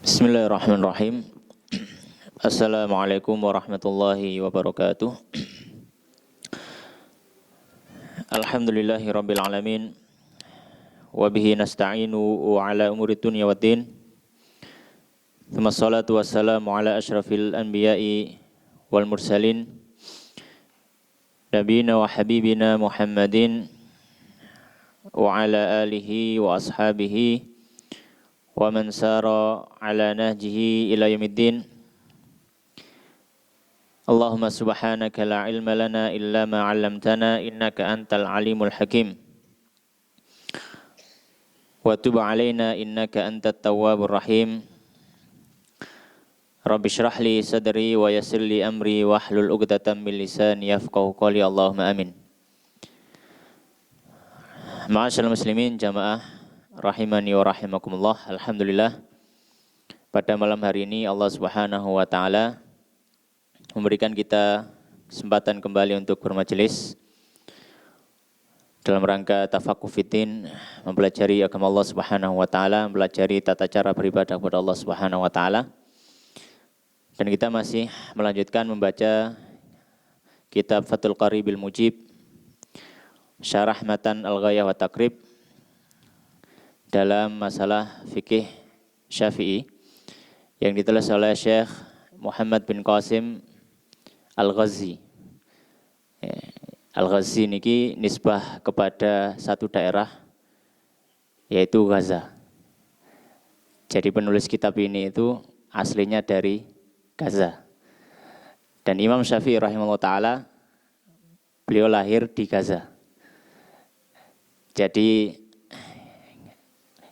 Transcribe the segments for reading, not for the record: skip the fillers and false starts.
Bismillahirrahmanirrahim. Assalamualaikum warahmatullahi wabarakatuh. Alhamdulillahi rabbil alamin. Wabihi nasta'inu ala umuri dunya waddin. Thumma salatu wassalamu ala ashrafil anbiya'i wal mursalin. Nabina wa habibina Muhammadin wa ala alihi wa ashabihi wa man sara ala nahjihi ila yaumiddin. Allahumma subhanaka la ilma lana illa ma 'allamtana innaka antal alimul hakim. Wa tub 'alaina innaka antat tawwabur rahim. Rabbi shrah li sadri wa yassir li amri wahlul 'uqdatam min lisani yafqahu qawli. Allahumma amin. Ma'asyiral muslimin jamaah rahimani wa rahimakumullah. Alhamdulillah, pada malam hari ini Allah Subhanahu wa taala memberikan kita kesempatan kembali untuk bermajelis dalam rangka tafaqquh fiddin, mempelajari agama Allah Subhanahu wa taala, mempelajari tata cara beribadah kepada Allah Subhanahu wa taala. Dan kita masih melanjutkan membaca kitab Fathul Qaribil Mujib, Syarah Matan Al-Ghayah wa Taqrib dalam masalah fikih Syafi'i yang ditulis oleh Syekh Muhammad bin Qasim Al-Ghazi. Al-Ghazi niki nisbah kepada satu daerah yaitu Gaza. Jadi penulis kitab ini itu aslinya dari Gaza. Dan Imam Syafi'i rahimahullah ta'ala beliau lahir di Gaza. Jadi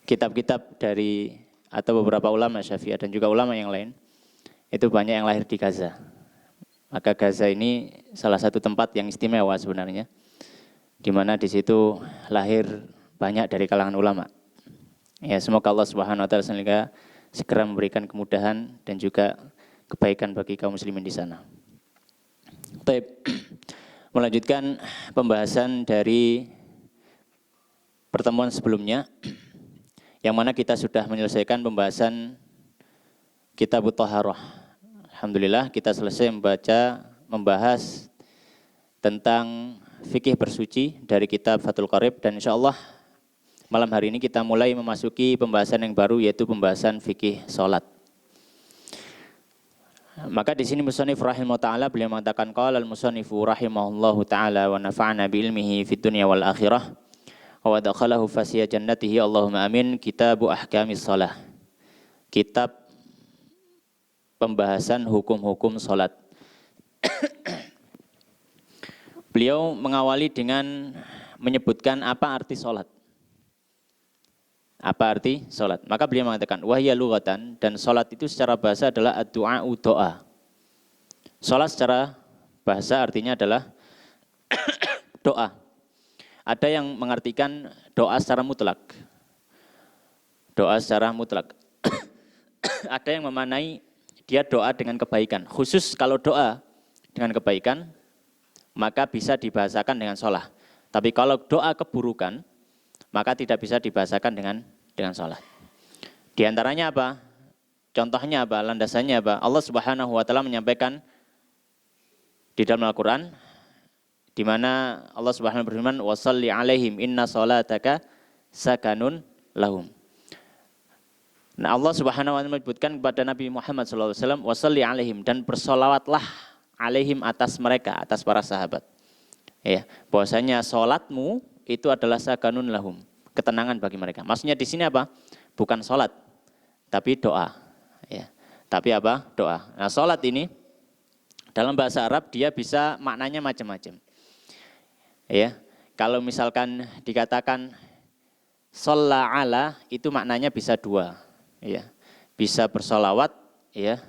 kitab-kitab dari atau beberapa ulama Syafi'iyah dan juga ulama yang lain itu banyak yang lahir di Gaza. Maka Gaza ini salah satu tempat yang istimewa sebenarnya, di mana di situ lahir banyak dari kalangan ulama. Ya, semoga Allah Subhanahu wa taala segera memberikan kemudahan dan juga kebaikan bagi kaum muslimin di sana. Baik. Melanjutkan pembahasan dari pertemuan sebelumnya, yang mana kita sudah menyelesaikan pembahasan kitab Thaharah. Alhamdulillah kita selesai membahas tentang fikih bersuci dari kitab Fathul Qarib, dan insyaallah malam hari ini kita mulai memasuki pembahasan yang baru, yaitu pembahasan fikih salat. Maka di sini musannif rahimahullah taala beliau mengatakan qala al-musannifu rahimahullahu taala wa nafa'ana bi ilmihi fid dunya wal akhirah wa dakhalahu fasiya jannatihi Allahumma amin. Kitabu ahkamis shalah, kitab pembahasan hukum-hukum salat. Beliau mengawali dengan menyebutkan apa arti salat. Apa arti salat? Maka beliau mengatakan wahya lughatan, dan salat itu secara bahasa adalah ad-du'a'u doa. Salat secara bahasa artinya adalah doa. Ada yang mengartikan doa secara mutlak. Doa secara mutlak. Ada yang memanai dia doa dengan kebaikan. Khusus kalau doa dengan kebaikan, maka bisa dibahasakan dengan sholat. Tapi kalau doa keburukan, maka tidak bisa dibahasakan dengan sholat. Di antaranya apa? Contohnya apa? Landasannya apa? Allah Subhanahu wa taala menyampaikan di dalam Al-Qur'an, di mana Allah Subhanahu wa taala berfirman, "Wa shalli 'alaihim inna shalataka sakanun lahum." Nah, Allah Subhanahu wa taala menyebutkan kepada Nabi Muhammad sallallahu alaihi wasallam, "Wa shalli 'alaihim," dan bersolawatlah alaihim atas mereka, atas para sahabat. Ya, bahwasanya salatmu itu adalah sakanun lahum, ketenangan bagi mereka. Maksudnya di sini apa? Bukan salat, tapi doa. Ya. Tapi apa? Doa. Nah, salat ini dalam bahasa Arab dia bisa maknanya macam-macam. Ya, kalau misalkan dikatakan shalla ala, itu maknanya bisa dua, ya. Bisa bersolawat, ya.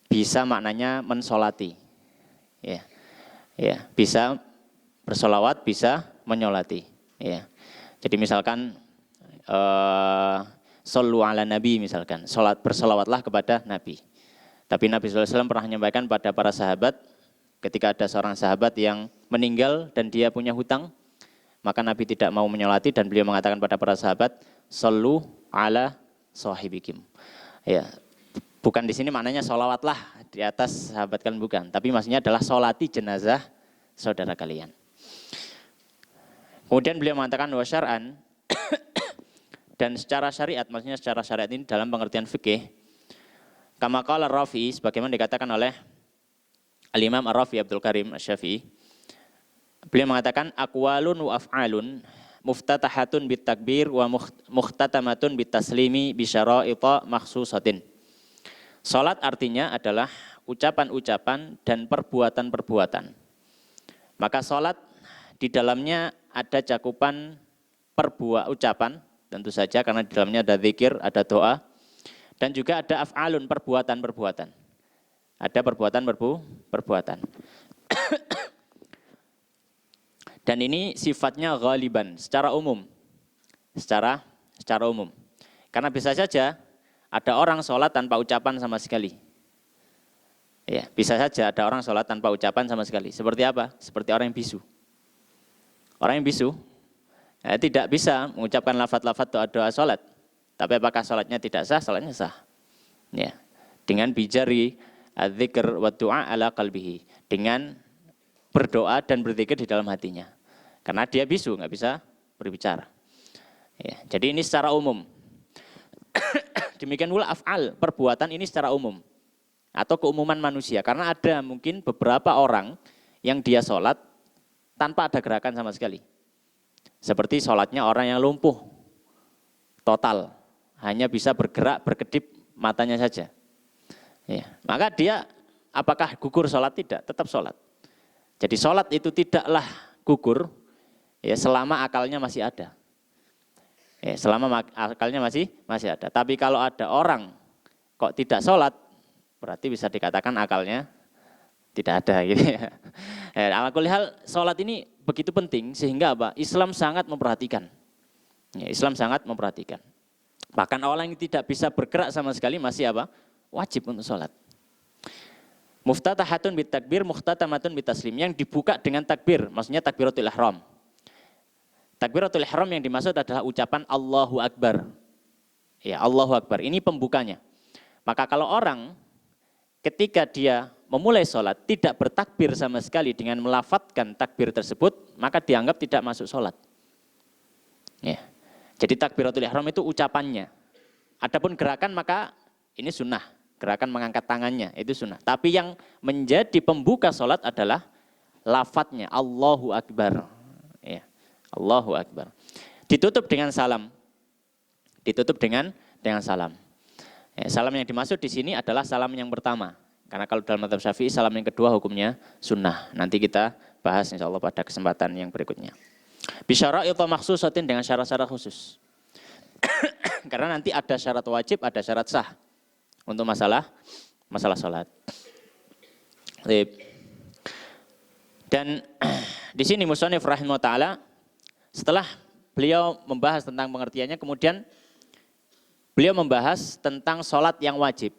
Bisa maknanya mensolati. Ya. Ya, bisa bersolawat, bisa menyolati, ya. Jadi misalkan shollu ala nabi, misalkan bersolawatlah kepada Nabi. Tapi Nabi SAW pernah menyampaikan pada para sahabat, ketika ada seorang sahabat yang meninggal dan dia punya hutang, maka Nabi tidak mau menyolati dan beliau mengatakan pada para sahabat, shollu ala sahibikum. Ya, bukan di sini maknanya sholawatlah di atas sahabat kalian, bukan. Tapi maksudnya adalah sholati jenazah saudara kalian. Kemudian beliau mengatakan wasyar'an, dan secara syariat, maksudnya secara syariat ini dalam pengertian fikih, kama qala Rafi'i, sebagaimana dikatakan oleh Al-Imam Ar-Rafi Abdul Karim Asy-Syafi'i, beliau mengatakan aqwalun wa af'alun muftatahatun bitakbir wa mukhtatamatun bitaslimi bisyara'ita makhsusatin. Salat artinya adalah ucapan-ucapan dan perbuatan-perbuatan. Maka salat di dalamnya ada cakupan ucapan, tentu saja karena di dalamnya ada zikir, ada doa, dan juga ada af'alun, perbuatan-perbuatan. Ada perbuatan. Dan ini sifatnya ghaliban, secara umum. Secara umum. Karena bisa saja ada orang sholat tanpa ucapan sama sekali. Ya, bisa saja ada orang sholat tanpa ucapan sama sekali. Seperti apa? Seperti orang yang bisu. Orang yang bisu tidak bisa mengucapkan lafaz-lafaz doa-doa sholat. Tapi apakah sholatnya tidak sah? Sholatnya sah. Ya, dengan bijari adzikr wa du'a ala qalbihi, dengan berdoa dan berzikir di dalam hatinya. Karena dia bisu, nggak bisa berbicara. Ya, jadi ini secara umum. Demikian pula af'al, perbuatan ini secara umum. Atau keumuman manusia. Karena ada mungkin beberapa orang yang dia sholat tanpa ada gerakan sama sekali. Seperti sholatnya orang yang lumpuh. Total. Hanya bisa bergerak, berkedip matanya saja. Ya, maka dia apakah gugur sholat? Tidak, tetap sholat. Jadi sholat itu tidaklah gugur ya selama akalnya masih ada. Ya, selama akalnya masih ada. Tapi kalau ada orang kok tidak sholat, berarti bisa dikatakan akalnya tidak ada. Gitu ya. Ala kulli hal, sholat ini begitu penting sehingga apa? Islam sangat memperhatikan. Ya, Islam sangat memperhatikan. Bahkan orang yang tidak bisa bergerak sama sekali masih apa? Wajib untuk sholat. Muftatahatun bitakbir, mukhtatamatun bitaslim. Yang dibuka dengan takbir, maksudnya takbiratul ihram. Takbiratul ihram yang dimaksud adalah ucapan Allahu Akbar. Ya, Allahu Akbar. Ini pembukanya. Maka kalau orang ketika dia memulai sholat tidak bertakbir sama sekali dengan melafadzkan takbir tersebut, maka dianggap tidak masuk sholat. Ya. Jadi takbiratul ihram itu ucapannya. Adapun gerakan maka ini sunnah. Gerakan mengangkat tangannya itu sunnah. Tapi yang menjadi pembuka sholat adalah lafadznya Allahu Akbar. Ya. Allahu Akbar. Ditutup dengan salam. Ditutup dengan salam. Ya, salam yang dimaksud di sini adalah salam yang pertama. Karena kalau dalam mazhab Syafi'i salam yang kedua hukumnya sunnah. Nanti kita bahas insya Allah pada kesempatan yang berikutnya. Bisyara'ita makhsusatin, dengan syarat-syarat khusus. Karena nanti ada syarat wajib, ada syarat sah untuk masalah salat. Dan di sini musannif rahimahullah taala setelah beliau membahas tentang pengertiannya, kemudian beliau membahas tentang sholat yang wajib.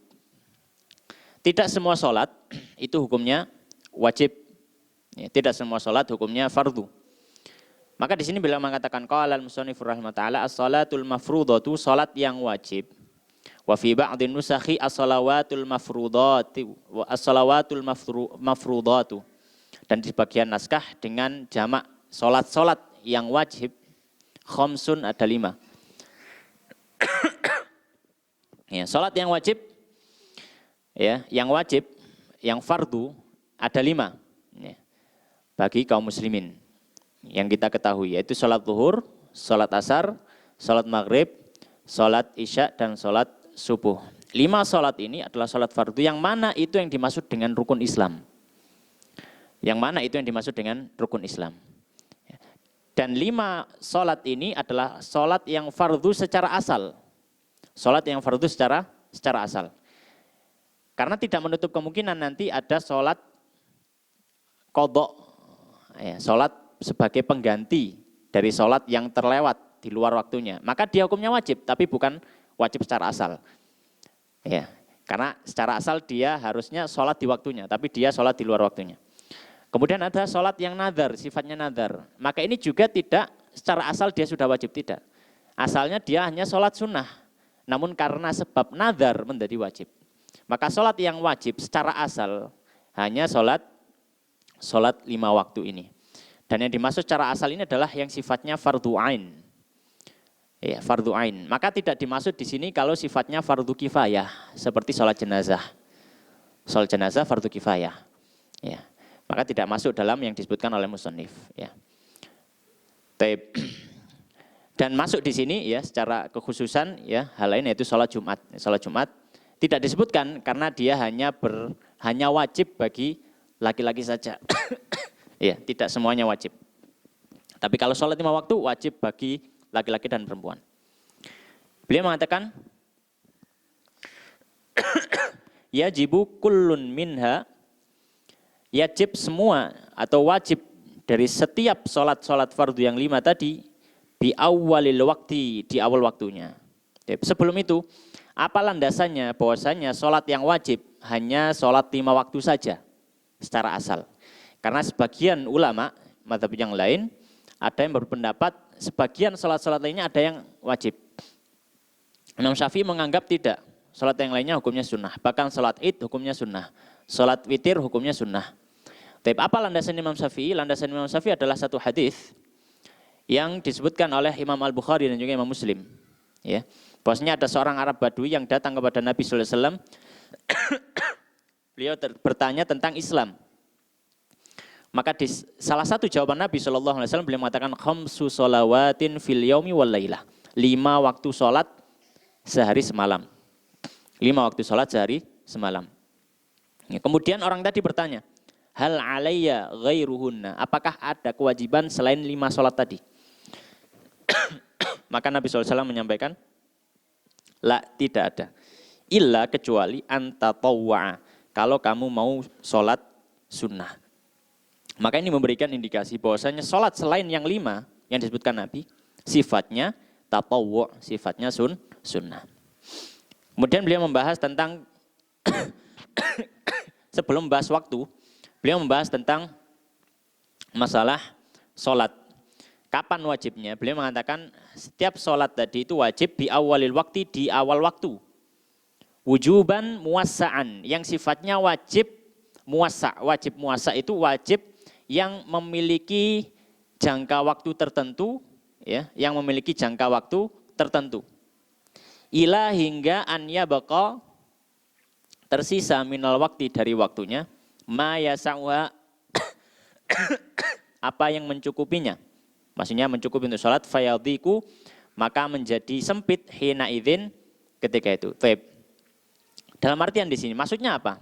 Tidak semua sholat itu hukumnya wajib. Ya, tidak semua sholat hukumnya fardu. Maka di sini beliau mengatakan qala al-musannif rahimahullah taala as-shalatul mafrudatu, sholat yang wajib. Wa fi ba'dhin nusakhi as-shalawatul mafrudatu wa as-shalawatul mafrudatu. Dan di sebagian naskah dengan jamak sholat-sholat yang wajib, khamsun, ada 5. Ya, sholat yang wajib, ya, yang fardu ada 5. Ya, bagi kaum muslimin yang kita ketahui, yaitu sholat zuhur, sholat asar, sholat maghrib, sholat isya, dan sholat subuh. 5 sholat ini adalah sholat fardu. Yang mana itu yang dimaksud dengan rukun Islam? Yang mana itu yang dimaksud dengan rukun Islam? Dan 5 sholat ini adalah sholat yang fardu secara asal. Sholat yang fardu secara asal. Karena tidak menutup kemungkinan nanti ada sholat qadha, ya, sholat sebagai pengganti dari sholat yang terlewat di luar waktunya. Maka dia hukumnya wajib, tapi bukan wajib secara asal. Ya, karena secara asal dia harusnya sholat di waktunya, tapi dia sholat di luar waktunya. Kemudian ada sholat yang nadhar, sifatnya nadhar. Maka ini juga tidak secara asal dia sudah wajib, tidak. Asalnya dia hanya sholat sunnah. namun karena sebab nadhar menjadi wajib. Maka sholat yang wajib secara asal hanya sholat 5 waktu ini. Dan yang dimaksud secara asal ini adalah yang sifatnya fardhu ain. Ya, fardhu ain. Maka tidak dimaksud di sini kalau sifatnya fardhu kifayah seperti sholat jenazah. Sholat jenazah fardhu kifayah. Ya. Maka tidak masuk dalam yang disebutkan oleh musannif. Ya. Dan masuk di sini ya secara kekhususan ya hal lain yaitu sholat Jumat. Sholat Jumat tidak disebutkan karena dia hanya wajib bagi laki-laki saja. Ya, tidak semuanya wajib. Tapi kalau sholat 5 waktu wajib bagi laki-laki dan perempuan. Beliau mengatakan, yajibu kullun minha, yajib semua atau wajib dari setiap sholat fardu yang 5 tadi, bi awwalil wakti, di awal waktunya. Sebelum itu, apa landasannya? Bahwasanya sholat yang wajib hanya sholat 5 waktu saja secara asal. Karena sebagian ulama, mazhab yang lain, ada yang berpendapat sebagian sholat-sholat lainnya ada yang wajib. Imam Syafi'i menganggap tidak. Sholat yang lainnya hukumnya sunnah. Bahkan sholat id hukumnya sunnah. Sholat witir hukumnya sunnah. Tapi apa landasan Imam Syafi'i? Landasan Imam Syafi'i adalah satu hadis yang disebutkan oleh Imam Al-Bukhari dan juga Imam Muslim. Ya. Bahwasanya ada seorang Arab Badui yang datang kepada Nabi sallallahu alaihi wasallam. Beliau bertanya tentang Islam. Maka di salah satu jawaban Nabi sallallahu alaihi wasallam beliau mengatakan khamsu shalawatin fil yaumi wal lailah. 5 waktu salat sehari semalam. 5 waktu salat sehari semalam. Ya, kemudian orang tadi bertanya, hal alayya ghairuhunna? Apakah ada kewajiban selain 5 salat tadi? Maka Nabi SAW menyampaikan, la, tidak ada. Illa kecuali antatawwa'a, kalau kamu mau sholat sunnah. Maka ini memberikan indikasi bahwasanya sholat selain yang 5 yang disebutkan Nabi, sifatnya tatawwu', sifatnya sunnah. Kemudian beliau membahas tentang, sebelum membahas waktu, beliau membahas tentang masalah sholat. Kapan wajibnya? Beliau mengatakan setiap sholat tadi itu wajib di awalil waktu, di awal waktu. Wujuban muwassa'an, yang sifatnya wajib muwassa'. Wajib muwassa' itu wajib yang memiliki jangka waktu tertentu, ya, yang memiliki jangka waktu tertentu. Ila hingga an yabaqa, tersisa minal waktu dari waktunya, ma yasa'uha, apa yang mencukupinya. Maksudnya mencukupi untuk sholat, fayadhiku, maka menjadi sempit hina idzin ketika itu. Dalam artian di sini, maksudnya apa?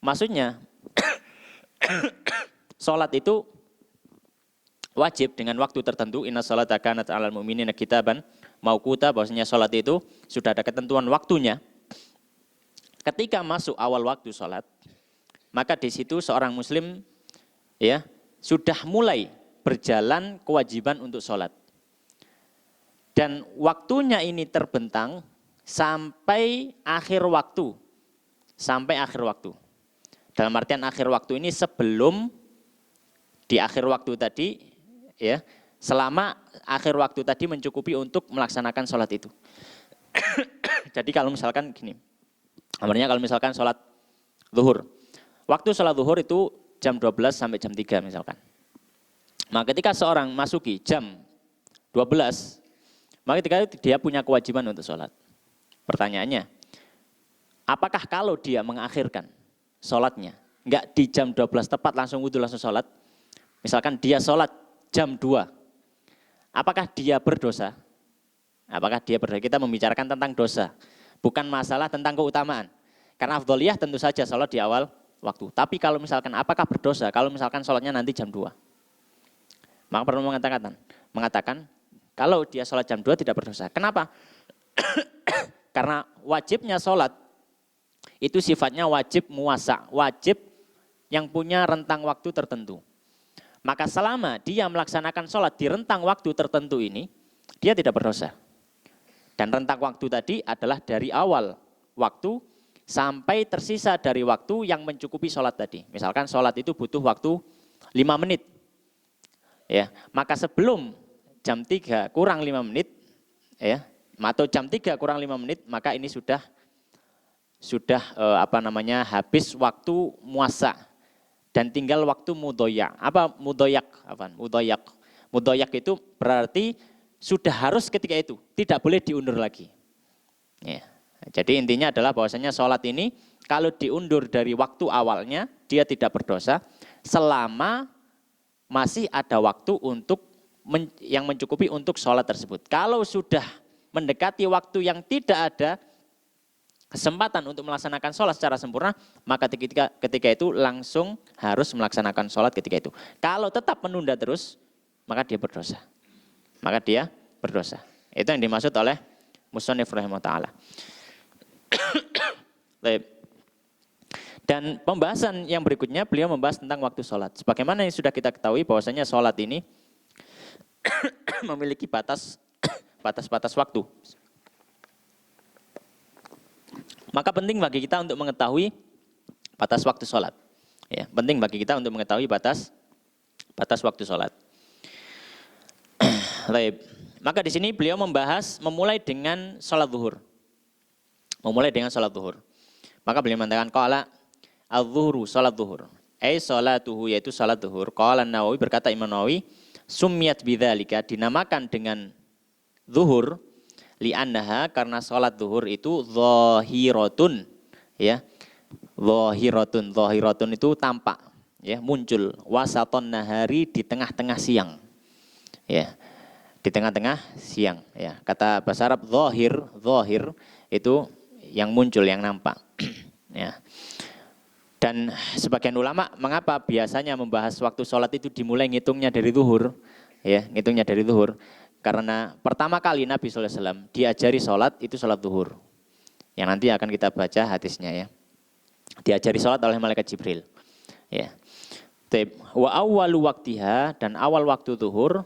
Maksudnya sholat itu wajib dengan waktu tertentu. Inna sholata kanat 'alal mu'minina kitaban mauquta, bahwasanya sholat itu sudah ada ketentuan waktunya. Ketika masuk awal waktu sholat, maka di situ seorang muslim ya sudah mulai berjalan kewajiban untuk sholat. Dan waktunya ini terbentang sampai akhir waktu. Sampai akhir waktu. Dalam artian akhir waktu ini sebelum di akhir waktu tadi, ya, selama akhir waktu tadi mencukupi untuk melaksanakan sholat itu. Jadi kalau misalkan gini, namanya kalau misalkan sholat zuhur. Waktu sholat zuhur itu jam 12 sampai jam 3 misalkan. Maka ketika seorang masuki jam 12, maka ketika itu dia punya kewajiban untuk sholat. Pertanyaannya, apakah kalau dia mengakhirkan sholatnya, enggak di jam 12 tepat langsung wudhu langsung sholat, misalkan dia sholat jam 2, apakah dia berdosa? Apakah dia berdosa? Kita membicarakan tentang dosa, bukan masalah tentang keutamaan. Karena afdholiyah tentu saja sholat di awal waktu. Tapi kalau misalkan apakah berdosa kalau misalkan sholatnya nanti jam 2? Maka perlu mengatakan kalau dia sholat jam 2 tidak berdosa. Kenapa? Karena wajibnya sholat itu sifatnya wajib muwassa', wajib yang punya rentang waktu tertentu. Maka selama dia melaksanakan sholat di rentang waktu tertentu ini, dia tidak berdosa. Dan rentang waktu tadi adalah dari awal waktu sampai tersisa dari waktu yang mencukupi sholat tadi. Misalkan sholat itu butuh waktu 5 menit. Ya, maka sebelum jam 3 kurang 5 menit, ya, atau jam 3 kurang 5 menit, maka ini sudah habis waktu muasa dan tinggal waktu mudoyak. Apa mudoyak? Mudoyak itu berarti sudah harus ketika itu, tidak boleh diundur lagi. Ya. Jadi intinya adalah bahwasanya sholat ini kalau diundur dari waktu awalnya dia tidak berdosa selama masih ada waktu untuk yang mencukupi untuk sholat tersebut. Kalau sudah mendekati waktu yang tidak ada kesempatan untuk melaksanakan sholat secara sempurna, maka ketika itu langsung harus melaksanakan sholat ketika itu. Kalau tetap menunda terus, maka dia berdosa. Itu yang dimaksud oleh Musannif rahimahullah ta'ala. Dan pembahasan yang berikutnya beliau membahas tentang waktu sholat. Sebagaimana yang sudah kita ketahui bahwasanya sholat ini memiliki batas waktu. Maka penting bagi kita untuk mengetahui batas waktu sholat. Ya, penting bagi kita untuk mengetahui batas waktu sholat. Maka di sini beliau memulai dengan sholat zuhur. Maka beliau mengatakan qala az-zuhru sholat zuhur. Sholatuhu yaitu sholat zuhur. Qala Nawawi, berkata Imam Nawawi, summiyat bidzalika, dinamakan dengan zuhur li'annaha, karena sholat zuhur itu zahiratun, ya. Zahiratun itu tampak, ya, muncul, wasaton nahari, di tengah-tengah siang. Ya. Di tengah-tengah siang, ya. Kata bahasa Arab zahir itu yang muncul, yang nampak. Ya. Dan sebagian ulama mengapa biasanya membahas waktu sholat itu dimulai ngitungnya dari zuhur, ya, ngitungnya dari zuhur. Karena pertama kali Nabi SAW diajari sholat itu sholat zuhur. Yang nanti akan kita baca hadisnya, ya. Diajari sholat oleh malaikat Jibril. Ya. Wa awwalu waktiha, dan awal waktu zuhur,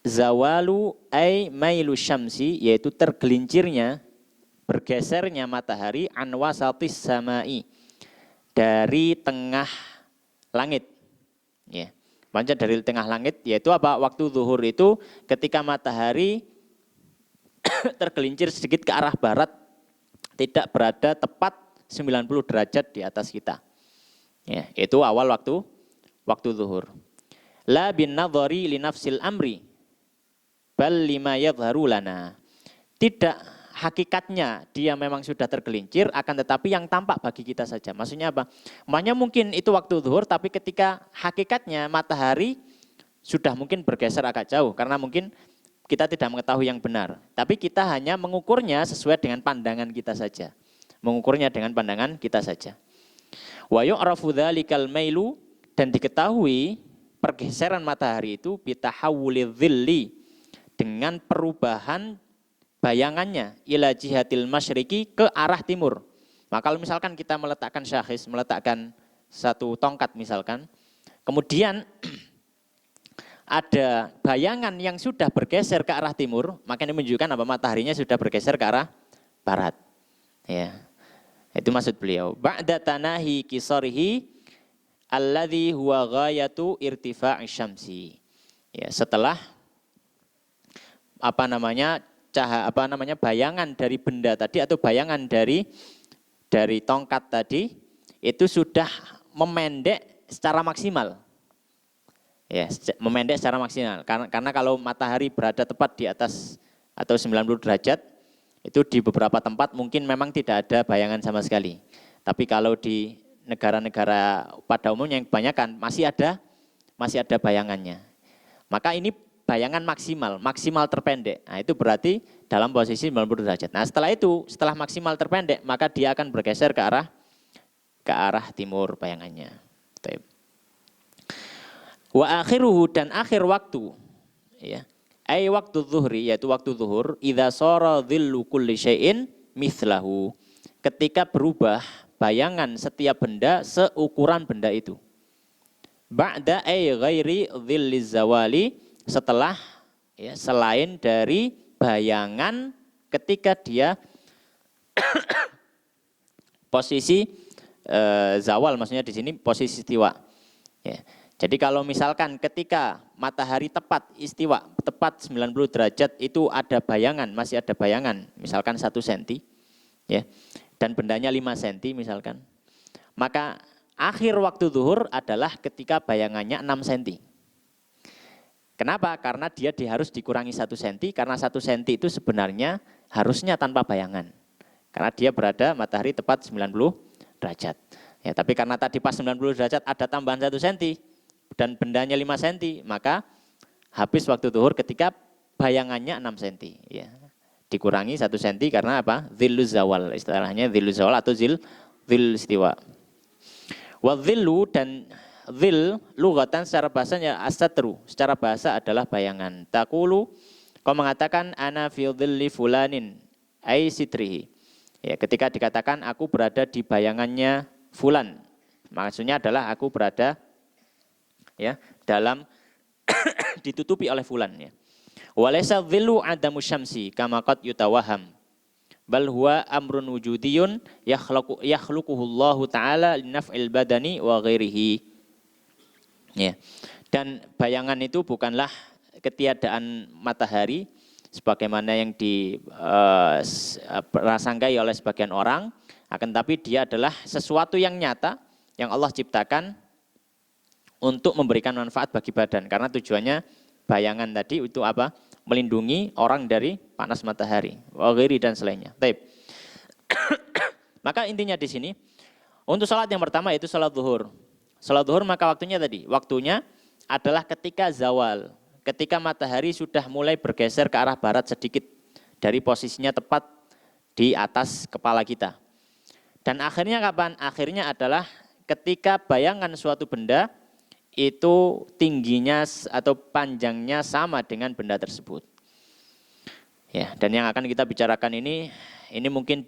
zawalu ay mailu syamsi, yaitu tergelincirnya, bergesernya matahari, an wasatis samai, dari tengah langit. Ya. Maksudnya dari tengah langit, yaitu apa? Waktu zuhur itu ketika matahari tergelincir sedikit ke arah barat, tidak berada tepat 90 derajat di atas kita. Ya, itu awal waktu zuhur. La bin nadhari li nafsil amri bal lima yadharu lana. Tidak hakikatnya dia memang sudah tergelincir, akan tetapi yang tampak bagi kita saja. Maksudnya apa? Makanya mungkin itu waktu zuhur, tapi ketika hakikatnya matahari sudah mungkin bergeser agak jauh, karena mungkin kita tidak mengetahui yang benar. Tapi kita hanya mengukurnya sesuai dengan pandangan kita saja. Wa yu'rafu dzalikal mailu, dan diketahui pergeseran matahari itu bitahawulil dhilli, dengan perubahan bayangannya ila jihatil masyriqi, ke arah timur. Maka kalau misalkan kita meletakkan syakhis, meletakkan satu tongkat misalkan, kemudian ada bayangan yang sudah bergeser ke arah timur, maka ini menunjukkan apa? Mataharinya sudah bergeser ke arah barat. Ya. Itu maksud beliau. Ba'da tanahi kisarihi alladhi huwa ghayatu irtifa'i syamsi. Ya, setelah bayangan dari benda tadi, atau bayangan dari tongkat tadi itu sudah memendek secara maksimal. Ya, memendek secara maksimal. Karena kalau matahari berada tepat di atas atau 90 derajat, itu di beberapa tempat mungkin memang tidak ada bayangan sama sekali. Tapi kalau di negara-negara pada umumnya yang kebanyakan masih ada bayangannya. Maka ini bayangan maksimal terpendek. Nah, itu berarti dalam posisi 90 derajat. Nah, setelah maksimal terpendek, maka dia akan bergeser ke arah timur bayangannya. Wa akhiruhu, dan akhir waktu, ya. Ai waktu zuhri, yaitu waktu zuhur, idza sara dhillu kulli syai'in mithlahu, ketika berubah bayangan setiap benda seukuran benda itu. Ba'da ay ghairi dhilliz zawali, setelah, ya, selain dari bayangan ketika dia posisi zawal, maksudnya di sini posisi istiwa. Ya. Jadi kalau misalkan ketika matahari tepat istiwa, tepat 90 derajat itu ada bayangan, masih ada bayangan, misalkan 1 senti, ya, dan bendanya 5 senti misalkan, maka akhir waktu zuhur adalah ketika bayangannya 6 senti. Kenapa? Karena dia harus dikurangi 1 senti, karena 1 senti itu sebenarnya harusnya tanpa bayangan. Karena dia berada matahari tepat 90 derajat. Ya, tapi karena tadi pas 90 derajat ada tambahan 1 senti, dan bendanya 5 cm, maka habis waktu zuhur ketika bayangannya 6 cm. Ya. Dikurangi 1 cm karena apa? Dhilluz zawal, istilahnya dhilluz zawal atau dhil istiwa. Wa dhillu, dan dhil lughatan secara bahasanya as-satru, secara bahasa adalah bayangan. Taqulu, kau mengatakan ana fi dhilli fulanin ai sitrihi. Ya, ketika dikatakan aku berada di bayangannya fulan, maksudnya adalah aku berada, ya, dalam ditutupi oleh fulan, ya. Walaysa dhillu adamu syamsi kama qad yutawaham bal huwa amrun wujudiyun yakhluquhullahu ta'ala linaf'il badani wa ghairihi. Ya. Dan bayangan itu bukanlah ketiadaan matahari sebagaimana yang dirasangkai oleh sebagian orang, akan tapi dia adalah sesuatu yang nyata yang Allah ciptakan untuk memberikan manfaat bagi badan, karena tujuannya bayangan tadi itu apa? Melindungi orang dari panas matahari, wagiri dan selainnya. Baik. Maka intinya di sini untuk salat yang pertama itu salat zuhur. Salat zuhur maka waktunya adalah ketika zawal, ketika matahari sudah mulai bergeser ke arah barat sedikit dari posisinya tepat di atas kepala kita. Dan akhirnya kapan? Akhirnya adalah ketika bayangan suatu benda itu tingginya atau panjangnya sama dengan benda tersebut. Ya, dan yang akan kita bicarakan ini mungkin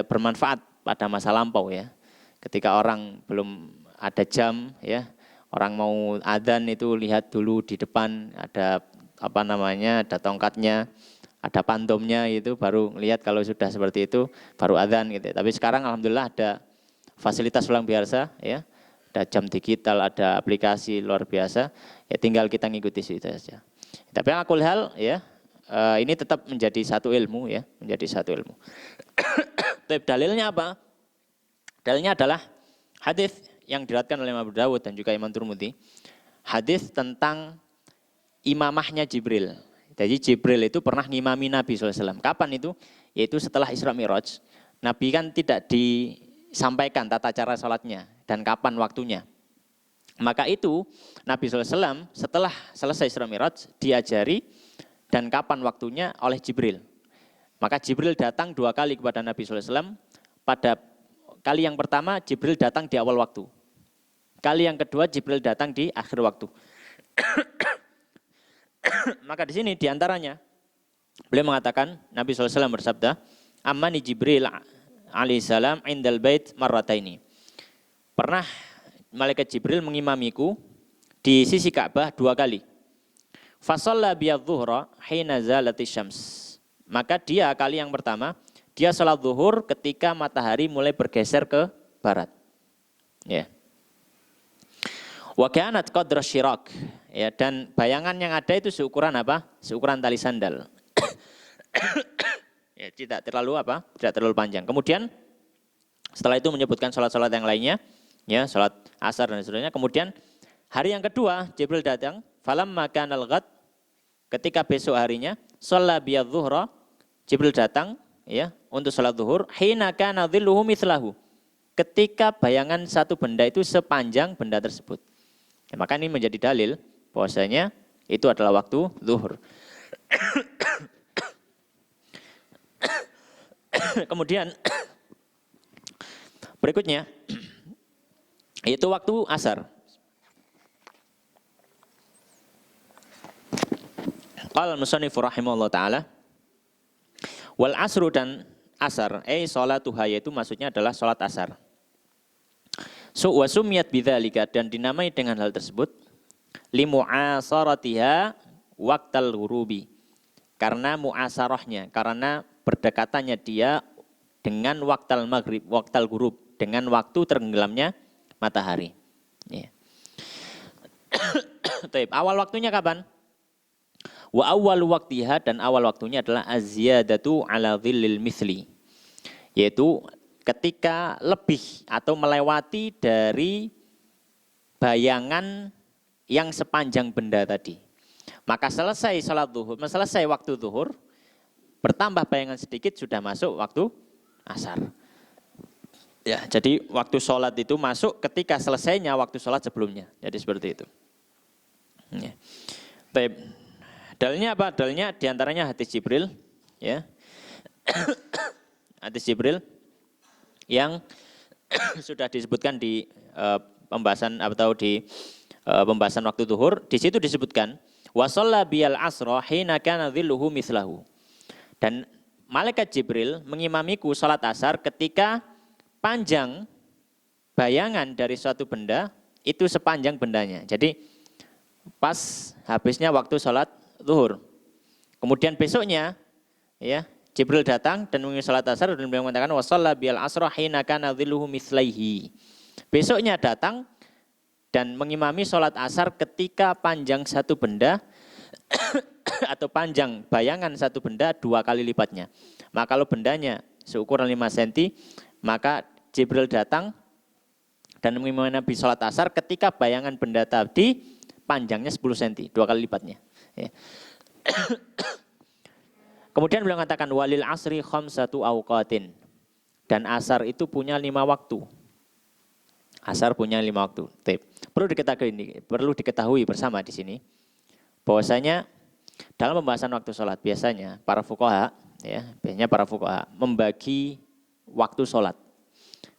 bermanfaat pada masa lampau, ya. Ketika orang belum ada jam, ya, orang mau adzan itu lihat dulu di depan ada ada tongkatnya, ada pantomnya, itu baru lihat kalau sudah seperti itu baru adzan gitu. Tapi sekarang alhamdulillah ada fasilitas luar biasa, ya. Ada jam digital, ada aplikasi luar biasa, ya tinggal kita ngikuti itu saja. Tapi yang aku lihat, ya, ini tetap menjadi satu ilmu, ya, menjadi satu ilmu. Tapi dalilnya apa? Dalilnya adalah hadis yang diriwayatkan oleh Imam Abu Dawud dan juga Imam Tirmidzi, hadis tentang imamahnya Jibril. Jadi Jibril itu pernah ngimami Nabi SAW. Kapan itu? Yaitu setelah Isra Mi'raj. Nabi kan tidak disampaikan tata cara sholatnya dan kapan waktunya. Maka itu Nabi SAW setelah selesai Isra Mi'raj diajari dan kapan waktunya oleh Jibril. Maka Jibril datang 2 kali kepada Nabi SAW. Pada kali yang pertama Jibril datang di awal waktu. Kali yang kedua Jibril datang di akhir waktu. Maka di sini diantaranya beliau mengatakan, Nabi SAW bersabda, Ammani Jibril alaihissalam indal bait marrataini. Pernah malaikat Jibril mengimamiku di sisi Ka'bah 2 kali. Fasalla biyadzuhra hina zalatis syams. Maka dia kali yang pertama, dia salat zuhur ketika matahari mulai bergeser ke barat. Ya. Wa kanat qadra syirak. Ya, dan bayangan yang ada itu seukuran apa? Seukuran tali sandal. Ya, tidak terlalu apa? Tidak terlalu panjang. Kemudian setelah itu menyebutkan salat-salat yang lainnya, ya, salat asar dan seterusnya. Kemudian hari yang kedua Jibril datang, falamma kanal ghad, ketika besok harinya, shalla biyadzuhra, Jibril datang, ya, untuk salat zuhur, hina kana dhilluhu mithlahu, ketika bayangan satu benda itu sepanjang benda tersebut. Ya, maka ini menjadi dalil bahwasanya itu adalah waktu zuhur. Kemudian berikutnya itu waktu asar. Qala al-musannif rahimahullah taala, wal asru, dan asar, sholatuha, yaitu maksudnya adalah sholat asar. Wa sumiyat bidzalika, dan dinamai dengan hal tersebut, limu'asaratiha waqtal ghurubi, karena mu'asarahnya, karena berdekatannya dia dengan waqtal maghrib, waqtal ghurub, dengan waktu tenggelamnya matahari. Ya. Taib. Awal waktunya kapan? Wa awal waktiha, dan awal waktunya adalah az-ziyadatu ala dhillil mithli. Yaitu ketika lebih atau melewati dari bayangan yang sepanjang benda tadi. Maka selesai salat zuhur, selesai waktu zuhur, bertambah bayangan sedikit sudah masuk waktu asar. Ya, jadi waktu sholat itu masuk ketika selesainya waktu sholat sebelumnya. Jadi seperti itu. Ya. Baik. Dalilnya apa? Dalilnya diantaranya hadis Jibril, ya. Hadis Jibril yang sudah disebutkan di pembahasan atau di pembahasan waktu zuhur. Di situ disebutkan wa shalla biyal asra hina kana dhilluhu mislahu. Dan malaikat Jibril mengimamiku salat asar ketika panjang bayangan dari suatu benda itu sepanjang bendanya. Jadi pas habisnya waktu salat zuhur. Kemudian besoknya ya Jibril datang dan mengimami salat asar dan beliau mengatakan wa shalla biyal asra hina kana dhilluhu mislaihi. Besoknya datang dan mengimami salat asar ketika panjang satu benda atau panjang bayangan satu benda 2 kali lipatnya. Maka kalau bendanya seukuran 5 cm, maka Jibril datang dan mengimami Nabi salat asar ketika bayangan benda tadi panjangnya 10 cm, 2 kali lipatnya. Ya. Kemudian beliau mengatakan walil asri khamsatu awqatin. Dan asar itu punya 5 waktu. Asar punya 5 waktu. Perlu diketahui bersama di sini bahwasanya dalam pembahasan waktu sholat biasanya para fuqaha membagi waktu sholat.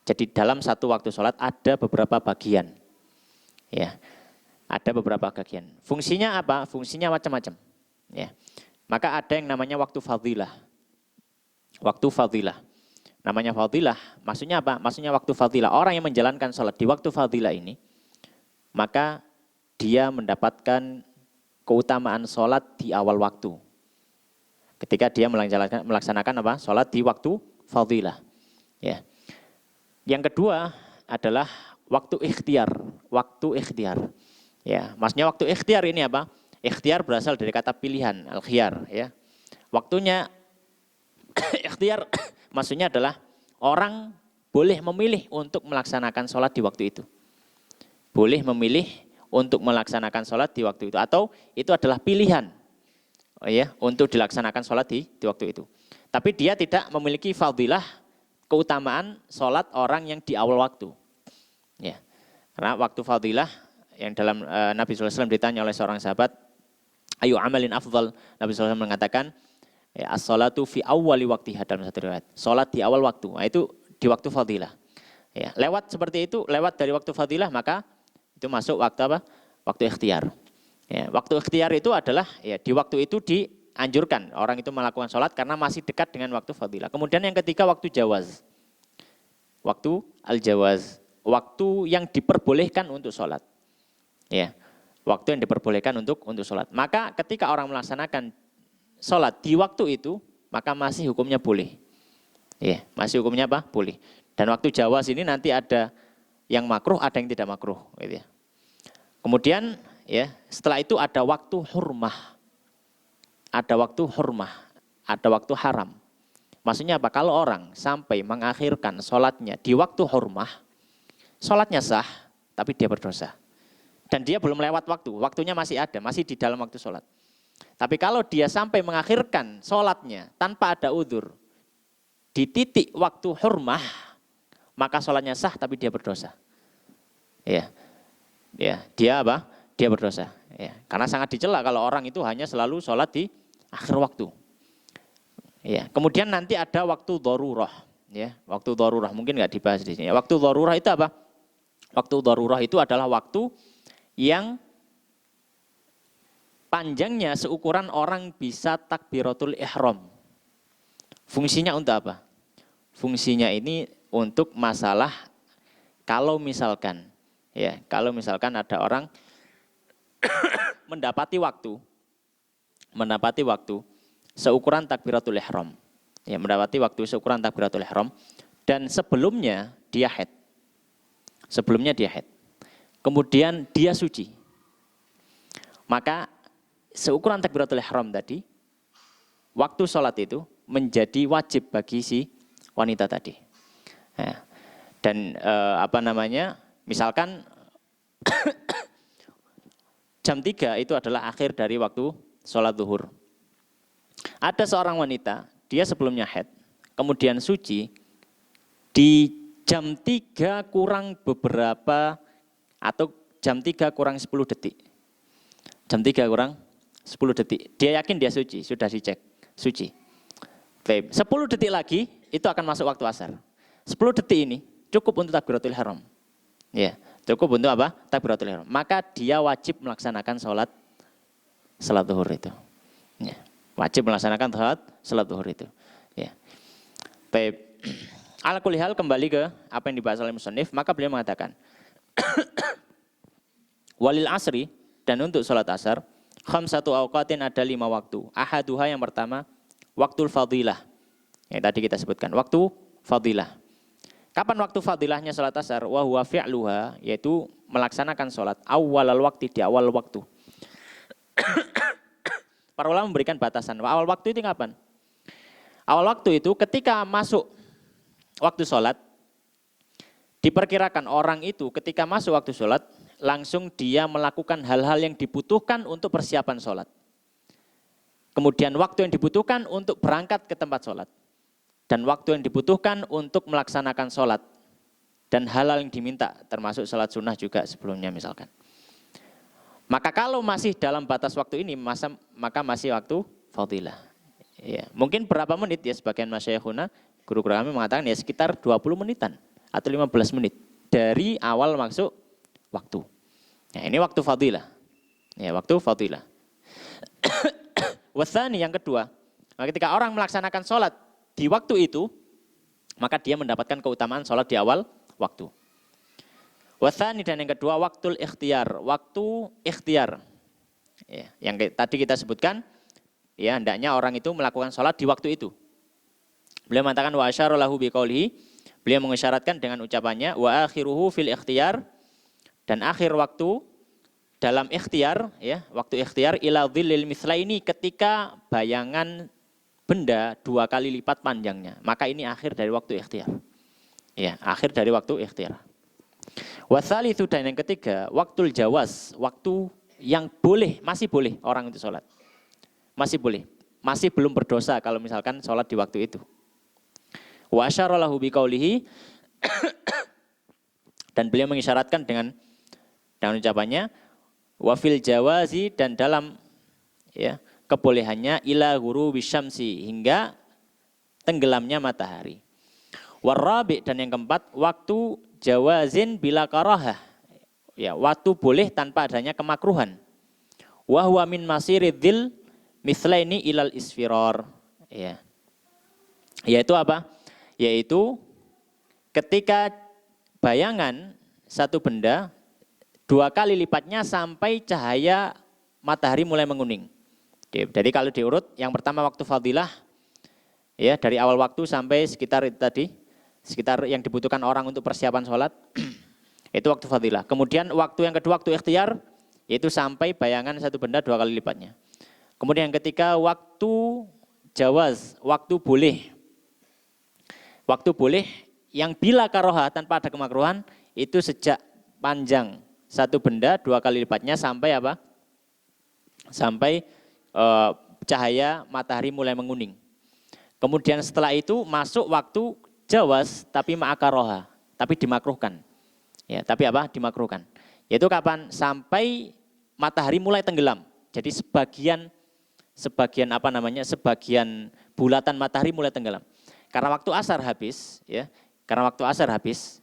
Jadi dalam satu waktu sholat ada beberapa bagian. Ya. Ada beberapa bagian. Fungsinya apa? Fungsinya macam-macam. Ya. Maka ada yang namanya waktu fadilah. Waktu fadilah. Namanya fadilah, maksudnya apa? Maksudnya waktu fadilah. Orang yang menjalankan sholat di waktu fadilah ini, maka dia mendapatkan keutamaan sholat di awal waktu. Ketika dia melaksanakan apa? Sholat di waktu fadilah. Ya. Yang kedua adalah waktu ikhtiar. Waktu ikhtiar. Ya, maksudnya waktu ikhtiar ini apa? Ikhtiar berasal dari kata pilihan, al-khiyar. Ya. Waktunya ikhtiar maksudnya adalah orang boleh memilih untuk melaksanakan sholat di waktu itu. Boleh memilih untuk melaksanakan sholat di waktu itu. Atau itu adalah pilihan untuk dilaksanakan sholat di waktu itu. Tapi dia tidak memiliki fadilah keutamaan sholat orang yang di awal waktu. Ya. Karena waktu fadilah yang dalam Nabi SAW ditanya oleh seorang sahabat, ayu amalin afdal, Nabi SAW mengatakan, as-sholatu fi awwali waktiha dalam satu riwayat. Sholat di awal waktu, nah, itu di waktu fadilah. Ya, lewat seperti itu, lewat dari waktu fadilah, maka itu masuk waktu apa? Waktu ikhtiar. Ya, waktu ikhtiar itu adalah ya di waktu itu dianjurkan orang itu melakukan sholat karena masih dekat dengan waktu fadilah. Kemudian yang ketiga waktu jawaz. Waktu al-jawaz. Waktu yang diperbolehkan untuk sholat. Ya, waktu yang diperbolehkan untuk sholat. Maka ketika orang melaksanakan sholat di waktu itu, maka masih hukumnya boleh. Ya, masih hukumnya apa? Boleh. Dan waktu jawaz ini nanti ada yang makruh, ada yang tidak makruh. Gitu ya. Kemudian ya setelah itu ada waktu hurmah. Ada waktu hurmah, ada waktu haram. Maksudnya apa? Kalau orang sampai mengakhirkan sholatnya di waktu hurmah, sholatnya sah, tapi dia berdosa. Dan dia belum lewat waktu, waktunya masih ada, masih di dalam waktu sholat. Tapi kalau dia sampai mengakhirkan sholatnya tanpa ada udzur di titik waktu hurmah, maka sholatnya sah tapi dia berdosa. Ya, dia apa? Dia berdosa. Ya, karena sangat dicela kalau orang itu hanya selalu sholat di akhir waktu. Ya, kemudian nanti ada waktu darurah. Ya, waktu darurah mungkin nggak dibahas di sini. Waktu darurah itu apa? Waktu darurah itu adalah waktu yang panjangnya seukuran orang bisa takbiratul ihram. Fungsinya untuk apa? Fungsinya ini untuk masalah kalau misalkan ada orang mendapati waktu seukuran takbiratul ihram. Ya, mendapati waktu seukuran takbiratul ihram dan sebelumnya dia haid. Kemudian dia suci. Maka seukuran takbiratul ihram tadi, waktu sholat itu menjadi wajib bagi si wanita tadi. Nah, dan misalkan jam 3 itu adalah akhir dari waktu sholat zuhur. Ada seorang wanita, dia sebelumnya haid, kemudian suci, di jam 3 kurang beberapa, atau jam 3 kurang 10 detik. Jam 3 kurang 10 detik. Dia yakin dia suci, sudah dicek, suci. 10 detik lagi, itu akan masuk waktu asar. 10 detik ini cukup untuk takbiratul ihram. Ya, cukup untuk apa? Takbiratul ihram. Maka dia wajib melaksanakan sholat zuhur itu. Ya, wajib melaksanakan sholat zuhur itu. Ya. Baik. Ala kulli hal, kembali ke apa yang dibahas oleh musannif, maka beliau mengatakan walil asri, dan untuk sholat asar, khamsatu awqatin, ada 5 waktu. Ahaduha, yang pertama, waktul fadilah. Yang tadi kita sebutkan, waktu fadilah. Kapan waktu fadilahnya sholat asar? Wa huwa fi'luha, yaitu melaksanakan sholat awalal waktu, di awal waktu. Para ulama memberikan batasan. Awal waktu itu kapan? Awal waktu itu ketika masuk waktu sholat, diperkirakan orang itu ketika masuk waktu sholat, langsung dia melakukan hal-hal yang dibutuhkan untuk persiapan sholat. Kemudian waktu yang dibutuhkan untuk berangkat ke tempat sholat. Dan waktu yang dibutuhkan untuk melaksanakan sholat. Dan hal-hal yang diminta, termasuk sholat sunnah juga sebelumnya misalkan. Maka kalau masih dalam batas waktu ini, maka masih waktu fadilah. Ya, mungkin berapa menit ya, sebagian masyayikhuna, guru-guru kami mengatakan ya sekitar 20 menitan atau 15 menit dari awal masuk waktu. Ya, ini waktu fadilah. Ya, waktu fadilah. Wasani, yang kedua, ketika orang melaksanakan sholat di waktu itu, maka dia mendapatkan keutamaan sholat di awal waktu. Wasani, dan yang kedua, waktul ikhtiar, waktu ikhtiar. Ya, yang tadi kita sebutkan, ya hendaknya orang itu melakukan sholat di waktu itu. Beliau mengatakan wa asyara lahu biqaulihi, beliau mengisyaratkan dengan ucapannya wa akhiruhu fil ikhtiyar, dan akhir waktu dalam ikhtiar, ya, waktu ikhtiar ila dhillil mithlaini, ketika bayangan benda 2 kali lipat panjangnya. Maka ini akhir dari waktu ikhtiar. Ya, akhir dari waktu ikhtiar. Watsalitsu, dan yang ketiga, waktul jawaz, waktu yang boleh, masih boleh orang itu sholat. Masih boleh, masih belum berdosa kalau misalkan sholat di waktu itu. Wa asyara lahu biqaulihi, dan beliau mengisyaratkan dengan ucapannya wa fil jawazi, dan dalam ya kebolehannya ila ghurubi syamsi, hingga tenggelamnya matahari. Warabi, dan yang keempat, waktu jawazin bila karahah, ya waktu boleh tanpa adanya kemakruhan. Wa huwa min masiridzil mithlaini ilal isfirar, ya. Yaitu apa? Yaitu ketika bayangan satu benda 2 kali lipatnya sampai cahaya matahari mulai menguning. Jadi kalau diurut, yang pertama waktu fadilah, ya dari awal waktu sampai sekitar itu tadi, sekitar yang dibutuhkan orang untuk persiapan sholat, itu waktu fadilah. Kemudian waktu yang kedua, waktu ikhtiar, yaitu sampai bayangan satu benda 2 kali lipatnya. Kemudian yang ketiga, waktu jawaz, waktu boleh. Waktu boleh yang bila karoha, tanpa ada kemakruhan, itu sejak panjang satu benda 2 kali lipatnya sampai apa? Sampai cahaya matahari mulai menguning. Kemudian setelah itu masuk waktu jawaz, tapi ma'akaroha, tapi dimakruhkan. Ya, tapi apa? Dimakruhkan. Yaitu kapan? Sampai matahari mulai tenggelam. Jadi sebagian bulatan matahari mulai tenggelam. Karena waktu asar habis, ya. Karena waktu asar habis,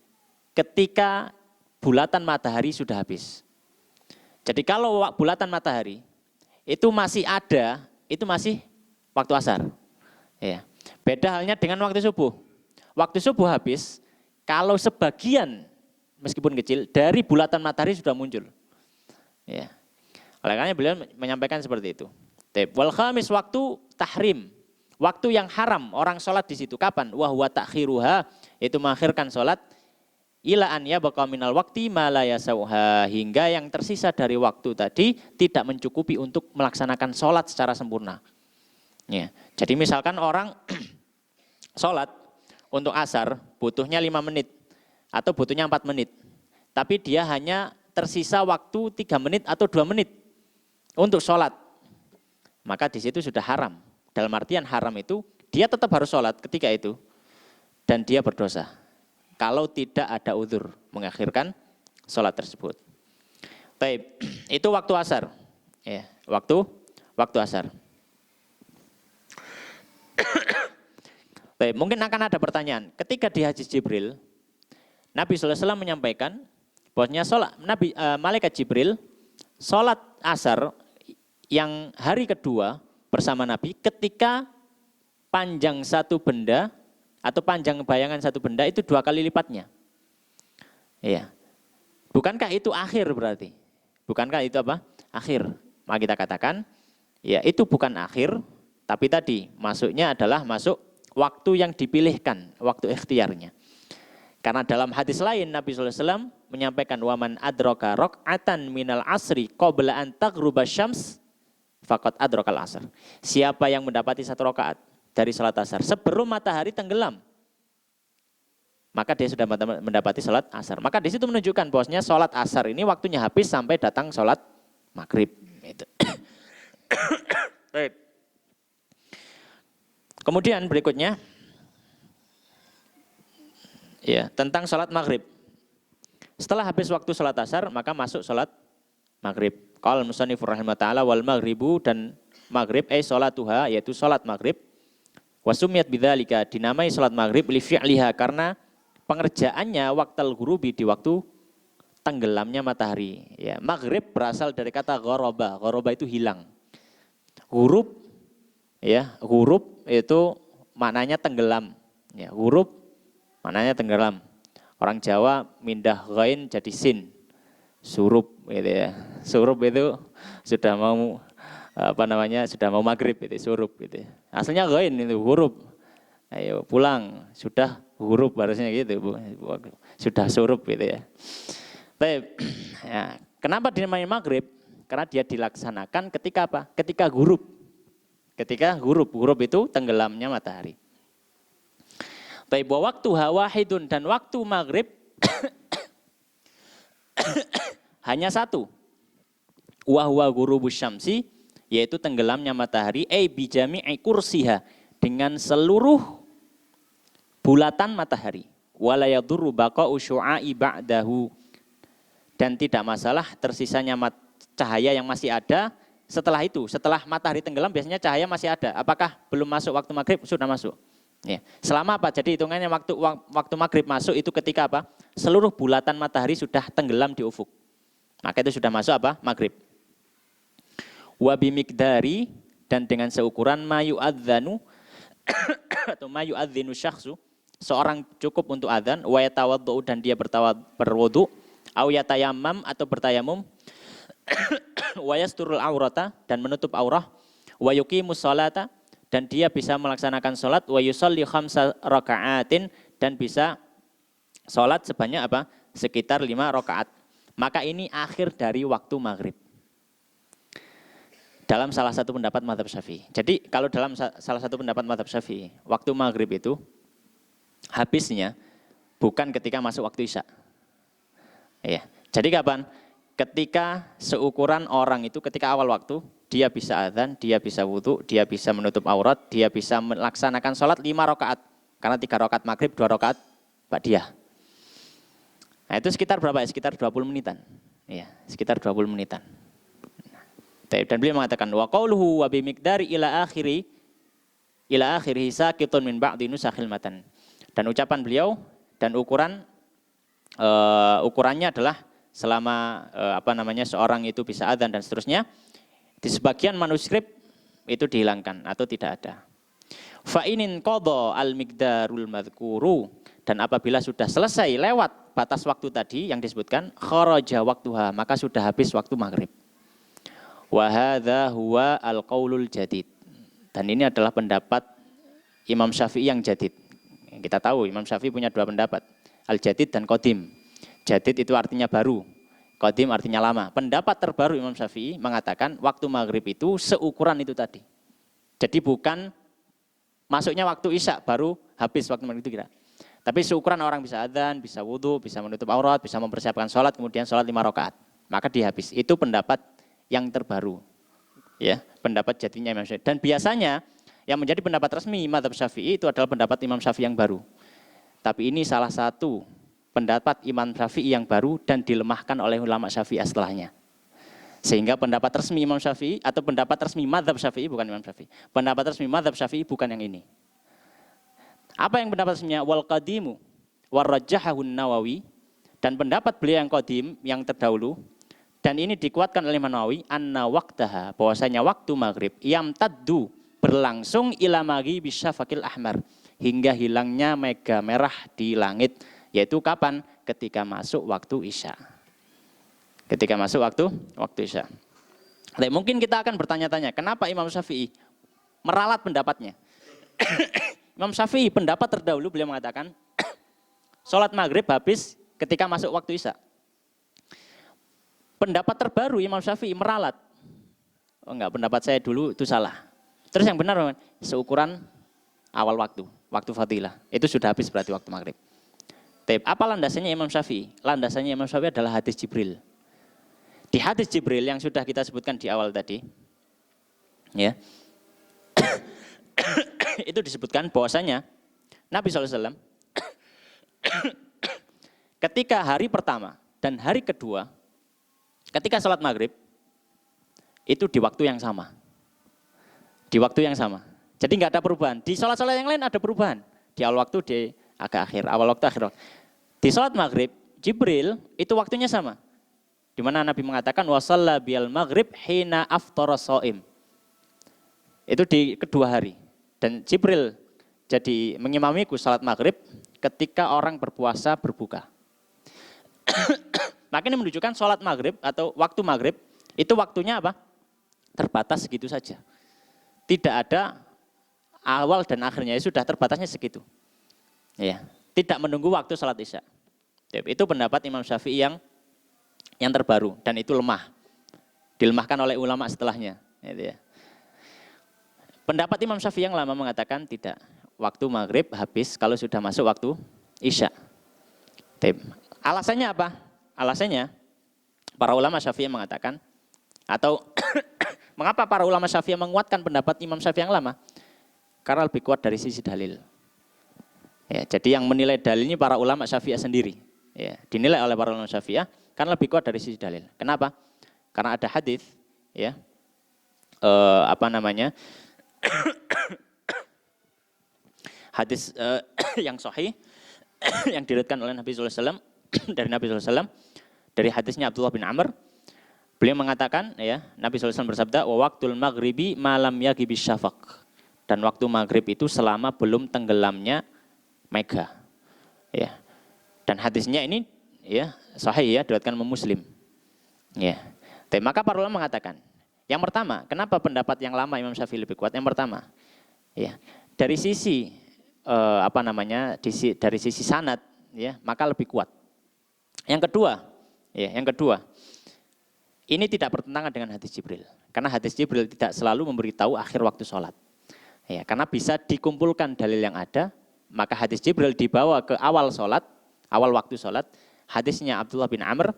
ketika bulatan matahari sudah habis. Jadi kalau bulatan matahari itu masih ada, itu masih waktu asar. Ya. Beda halnya dengan waktu subuh. Waktu subuh habis, kalau sebagian meskipun kecil dari bulatan matahari sudah muncul. Ya. Oleh karena beliau menyampaikan seperti itu. Wal khamis, waktu tahrim, waktu yang haram orang sholat di situ. Kapan? Wa huwa ta'khiruha, itu mengakhirkan sholat ila an yabqa minal waqti ma la yasauha, hingga yang tersisa dari waktu tadi tidak mencukupi untuk melaksanakan sholat secara sempurna. Ya. Jadi misalkan orang sholat untuk asar butuhnya 5 menit atau butuhnya 4 menit. Tapi dia hanya tersisa waktu 3 menit atau 2 menit untuk sholat. Maka di situ sudah haram. Dalam artian haram itu dia tetap harus sholat ketika itu. Dan dia berdosa. Kalau tidak ada uzur mengakhirkan sholat tersebut. Baik, itu waktu asar. Ya, waktu asar. Baik, mungkin akan ada pertanyaan. Ketika di Hadis Jibril, Nabi SAW menyampaikan bahwasanya malaikat Jibril sholat asar yang hari kedua bersama Nabi ketika panjang satu benda atau panjang bayangan satu benda itu 2 kali lipatnya. Iya. Bukankah itu akhir berarti? Bukankah itu apa? Akhir. Maka kita katakan, ya itu bukan akhir, tapi tadi masuknya adalah masuk waktu yang dipilihkan, waktu ikhtiarnya. Karena dalam hadis lain Nabi SAW menyampaikan waman adraka raq'atan minal asri qabla an taghruba syams faqad adrakal asr. Siapa yang mendapati 1 rakaat dari salat asar sebelum matahari tenggelam, maka dia sudah mendapati salat asar. Maka di situ menunjukkan bahwasanya salat asar ini waktunya habis sampai datang salat maghrib. Itu. Baik. Kemudian berikutnya, ya tentang salat maghrib. Setelah habis waktu salat asar, maka masuk salat maghrib. Qala al-musannifur rahimahullah ta'ala wal maghribu, dan maghrib salatuha, yaitu salat maghrib. Wasumiyat bidzalika, dinamai salat maghrib li fi'liha, karena pengerjaannya waqtal ghurubi, di waktu tenggelamnya matahari. Ya, maghrib berasal dari kata ghoroba. Ghoroba itu hilang. Ghurub, ya, ghurub itu maknanya tenggelam. Ya, ghurub maknanya tenggelam. Orang Jawa mindah ghain jadi sin. Surup gitu ya. Surup itu sudah mau sudah mau maghrib itu, surup gitu. Aslinya ghain itu huruf. Ayo pulang, sudah huruf harusnya gitu, Bu. Sudah surup gitu ya. Baik. Ya, kenapa dinamai maghrib? Karena dia dilaksanakan ketika apa? Ketika ghurub. Ketika ghurub itu tenggelamnya matahari. Baik, bahwa waktu wahidun, dan waktu maghrib hanya satu. Wa huwa ghurubus syamsi, yaitu tenggelamnya matahari, bijami'i kursiha, dengan seluruh bulatan matahari. Wala yadurru baqa'u syu'a'i ba'dahu, dan tidak masalah tersisanya cahaya yang masih ada setelah itu. Setelah matahari tenggelam biasanya cahaya masih ada. Apakah belum masuk waktu maghrib? Sudah masuk. Ya. Selama apa? Jadi hitungannya waktu maghrib masuk itu ketika apa? Seluruh bulatan matahari sudah tenggelam di ufuk. Maka itu sudah masuk apa? Maghrib. Wa bimikdari, dan dengan seukuran mayu adzanu atau mayu adzinu syakhsu, seorang cukup untuk adzan, wa yatawaddu, dan dia berwudu, au yatayammam, atau bertayamum, wa yasturul aurata, dan menutup aurah, wa yuqimus sholata, dan dia bisa melaksanakan sholat, wa yusalli khamsa raka'atin, dan bisa sholat sebanyak apa? Sekitar 5 rakaat. Maka ini akhir dari waktu maghrib. Dalam salah satu pendapat mazhab Syafi'i. Jadi kalau dalam salah satu pendapat mazhab Syafi'i, waktu maghrib itu habisnya bukan ketika masuk waktu isya. Ya. Jadi kapan? Ketika seukuran orang itu ketika awal waktu, dia bisa adzan, dia bisa wudu, dia bisa menutup aurat, dia bisa melaksanakan sholat 5 rakaat. Karena 3 rakaat maghrib, 2 rakaat ba'diyah. Nah itu sekitar berapa ya? Sekitar 20 menitan. Ya, sekitar 20 menitan. Dan beliau mengatakan wa qauluhu wa bimiqdari ila akhiri sakitun min ba'di nusakhil matan. Dan ucapan beliau dan ukurannya adalah selama seorang itu bisa adzan dan seterusnya, di sebagian manuskrip itu dihilangkan atau tidak ada. Fa inin qadha al miqdarul madhkuru, dan apabila sudah selesai lewat batas waktu tadi yang disebutkan, kharaja waktuha, maka sudah habis waktu maghrib. Wa hadza huwa al-qaulul jadid. Dan ini adalah pendapat Imam Syafi'i yang jadid. Kita tahu Imam Syafi'i punya 2 pendapat. Al-jadid dan qadim. Jadid itu artinya baru, qadim artinya lama. Pendapat terbaru Imam Syafi'i mengatakan waktu maghrib itu seukuran itu tadi. Jadi bukan masuknya waktu isya baru habis waktu maghrib itu kira. Tapi seukuran orang bisa adzan, bisa wudhu, bisa menutup aurat, bisa mempersiapkan sholat, kemudian sholat 5 rakaat. Maka dihabis. Itu pendapat yang terbaru. Ya, pendapat jadinya Imam Syafi'i. Dan biasanya yang menjadi pendapat resmi mazhab Syafi'i itu adalah pendapat Imam Syafi'i yang baru. Tapi ini salah satu pendapat Imam Syafi'i yang baru dan dilemahkan oleh ulama Syafi'i setelahnya. Sehingga pendapat resmi Imam Syafi'i atau pendapat resmi mazhab Syafi'i bukan Imam Syafi'i. Pendapat resmi mazhab Syafi'i bukan yang ini. Apa yang pendapat resminya? Wal qadimu warrajjahahun Nawawi, dan pendapat beliau yang qadim yang terdahulu, dan ini dikuatkan oleh Imam Nawawi, anna waqtaha, bahwasanya waktu maghrib yamtaddu, berlangsung ila maghibi syafaqil ahmar, hingga hilangnya mega merah di langit, yaitu kapan? Ketika masuk waktu isya. Ketika masuk waktu isya. Nah, mungkin kita akan bertanya-tanya, kenapa Imam Syafi'i meralat pendapatnya? Imam Syafi'i pendapat terdahulu beliau mengatakan sholat maghrib habis ketika masuk waktu isya. Pendapat terbaru Imam Syafi'i meralat. Oh enggak, pendapat saya dulu itu salah. Terus yang benar seukuran awal waktu fadilah. Itu sudah habis berarti waktu maghrib. Apa landasannya Imam Syafi'i? Landasannya Imam Syafi'i adalah hadis Jibril. Di hadis Jibril yang sudah kita sebutkan di awal tadi, ya, itu disebutkan bahwasanya Nabi SAW ketika hari pertama dan hari kedua, ketika sholat maghrib, itu di waktu yang sama. Di waktu yang sama. Jadi nggak ada perubahan. Di sholat-sholat yang lain ada perubahan. Di awal waktu, di agak akhir, awal waktu, akhir waktu. Di sholat maghrib, Jibril itu waktunya sama. Di mana Nabi mengatakan wasalla bil maghrib hina aftara shaim. Itu di kedua hari. Dan Jibril jadi mengimamiku salat maghrib ketika orang berpuasa berbuka. Maka ini menunjukkan salat maghrib atau waktu maghrib itu waktunya apa? Terbatas segitu saja. Tidak ada awal dan akhirnya, sudah terbatasnya segitu. Ya, tidak menunggu waktu salat isya. Itu pendapat Imam Syafi'i yang terbaru dan itu lemah. Dilemahkan oleh ulama setelahnya. Gitu ya. Pendapat Imam Syafi'i yang lama mengatakan tidak. Waktu maghrib habis kalau sudah masuk waktu isya. Alasannya apa? Alasannya para ulama Syafi'i mengatakan, atau mengapa para ulama Syafi'i menguatkan pendapat Imam Syafi'i yang lama? Karena lebih kuat dari sisi dalil. Ya, jadi yang menilai dalil ini para ulama Syafi'i sendiri. Ya, dinilai oleh para ulama Syafi'i karena lebih kuat dari sisi dalil. Kenapa? Karena ada hadis, ya, hadis yang sahih yang diriwayatkan oleh Nabi sallallahu alaihi wasallam dari Nabi sallallahu alaihi wasallam, dari hadisnya Abdullah bin Amr, beliau mengatakan, ya, Nabi sallallahu alaihi wasallam bersabda, wa waqtul maghribi malam yaghibis syafaq, dan waktu maghrib itu selama belum tenggelamnya mega, ya. Dan hadisnya ini, ya, sahih, ya, diriwayatkan Muslim, ya. Maka para ulama mengatakan, yang pertama, kenapa pendapat yang lama Imam Syafi'i lebih kuat? Yang pertama, ya, dari sisi dari sisi sanad, ya, maka lebih kuat. Yang kedua, ya, ini tidak bertentangan dengan hadis Jibril, karena hadis Jibril tidak selalu memberitahu akhir waktu sholat. Ya, karena bisa dikumpulkan dalil yang ada, maka hadis Jibril dibawa ke awal sholat, awal waktu sholat. Hadisnya Abdullah bin Amr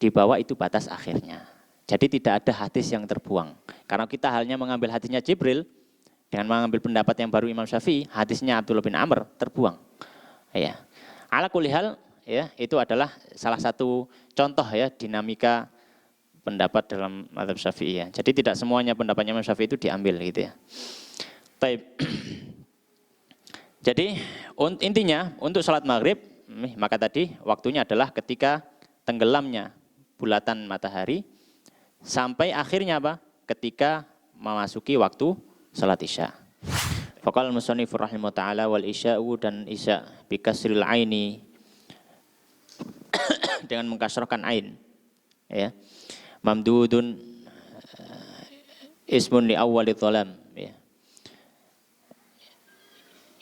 dibawa itu batas akhirnya. Jadi tidak ada hadis yang terbuang. Karena kita hanya mengambil hadisnya Jibril, dengan mengambil pendapat yang baru Imam Syafi'i, hadisnya Abdullah bin Amr terbuang. Ya. Ala kulli hal, ya, itu adalah salah satu contoh, ya, dinamika pendapat dalam mazhab Syafi'i, ya. Jadi tidak semuanya pendapatnya Imam Syafi'i itu diambil gitu, ya. Baik. Jadi intinya untuk sholat maghrib, maka tadi waktunya adalah ketika tenggelamnya bulatan matahari sampai akhirnya apa? Ketika memasuki waktu salat isya. Faqala al-musannif rahimahu ta'ala wal isya'u, dan isya bi kasril aini dengan mengkasrahkan ain, ya. Mamdudun ismun li awwali dhalam, ya.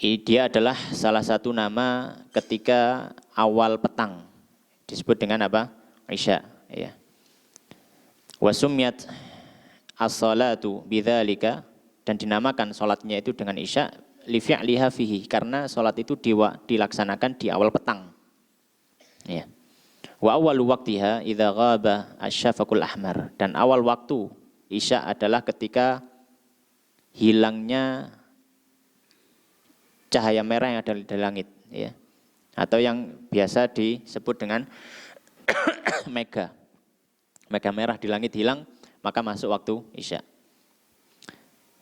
Dia adalah salah satu nama ketika awal petang. Disebut dengan apa? Isya. Ya. Wa summiyat as-salatu bidzalika, dan dinamakan salatnya itu dengan isya li fi'liha fihi, karena salat itu dilaksanakan di awal petang. Ya. Wa awwalu waqtiha idza ghaba asy-syafaqul ahmar, dan awal waktu isya adalah ketika hilangnya cahaya merah yang ada di langit, ya. Atau yang biasa disebut dengan mega. Mega merah di langit hilang, maka masuk waktu isya.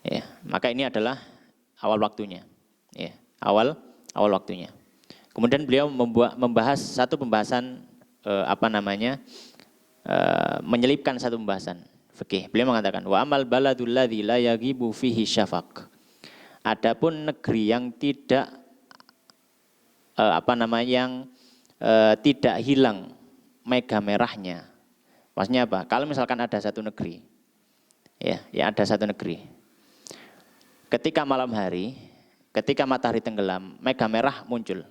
Ya, maka ini adalah awal waktunya. Ya, awal waktunya. Kemudian beliau membahas satu pembahasan menyelipkan satu pembahasan fikih. Beliau mengatakan wa amal baladul ladzi la yaghibu fihi syafaq. Adapun negeri yang tidak tidak hilang mega merahnya. Maksudnya apa? Kalau misalkan ada satu negeri, ya ada satu negeri. Ketika malam hari, ketika matahari tenggelam, mega merah muncul.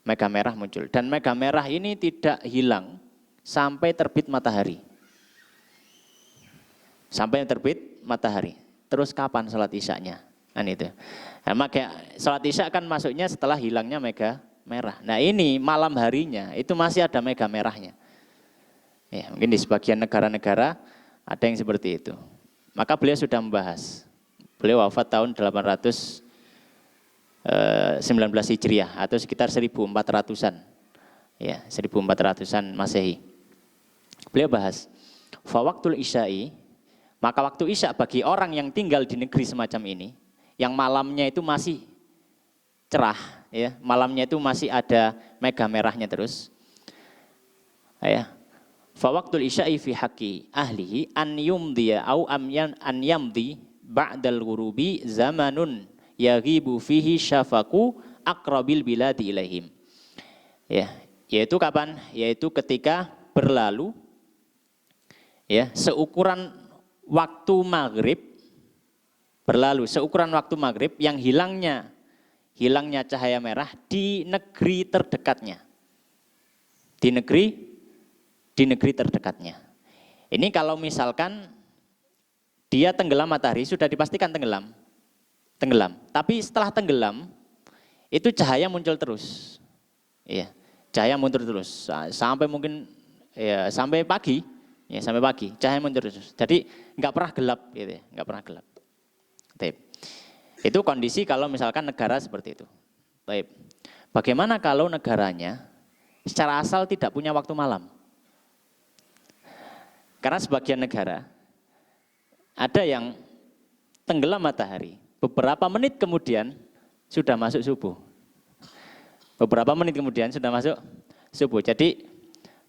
Mega merah muncul. Dan mega merah ini tidak hilang sampai terbit matahari. Sampai terbit matahari. Terus kapan sholat isyanya? Kan itu. Nah, maka sholat isya kan masuknya setelah hilangnya mega merah. Nah ini malam harinya itu masih ada mega merahnya. Ya, mungkin di sebagian negara-negara ada yang seperti itu. Maka beliau sudah membahas. Beliau wafat tahun 819 Hijriah atau sekitar 1400-an. Ya, 1400-an Masehi. Beliau bahas, fa waqtul isya'i, maka waktu isya bagi orang yang tinggal di negeri semacam ini, yang malamnya itu masih cerah, ya, malamnya itu masih ada mega merahnya terus. Ya. Fa waqtul isya'i fi haqqi ahlihi an yumdiya au an yamdi ba'dal ghurubi zamanun yaghibu fihi syafaqu aqrabil biladi ilaihim. Ya, yaitu kapan? Yaitu ketika berlalu ya, seukuran waktu maghrib, berlalu seukuran waktu maghrib yang hilangnya cahaya merah di negeri terdekatnya. Di negeri terdekatnya. Ini kalau misalkan dia tenggelam matahari, sudah dipastikan tenggelam. Tapi setelah tenggelam, itu cahaya muncul terus. Ya, cahaya muncul terus sampai mungkin ya sampai pagi, cahaya muncul terus. Jadi nggak pernah gelap, gitu ya, nggak pernah gelap. Taib. Itu kondisi kalau misalkan negara seperti itu. Taib. Bagaimana kalau negaranya secara asal tidak punya waktu malam? Karena sebagian negara ada yang tenggelam matahari, beberapa menit kemudian sudah masuk subuh. Beberapa menit kemudian sudah masuk subuh. Jadi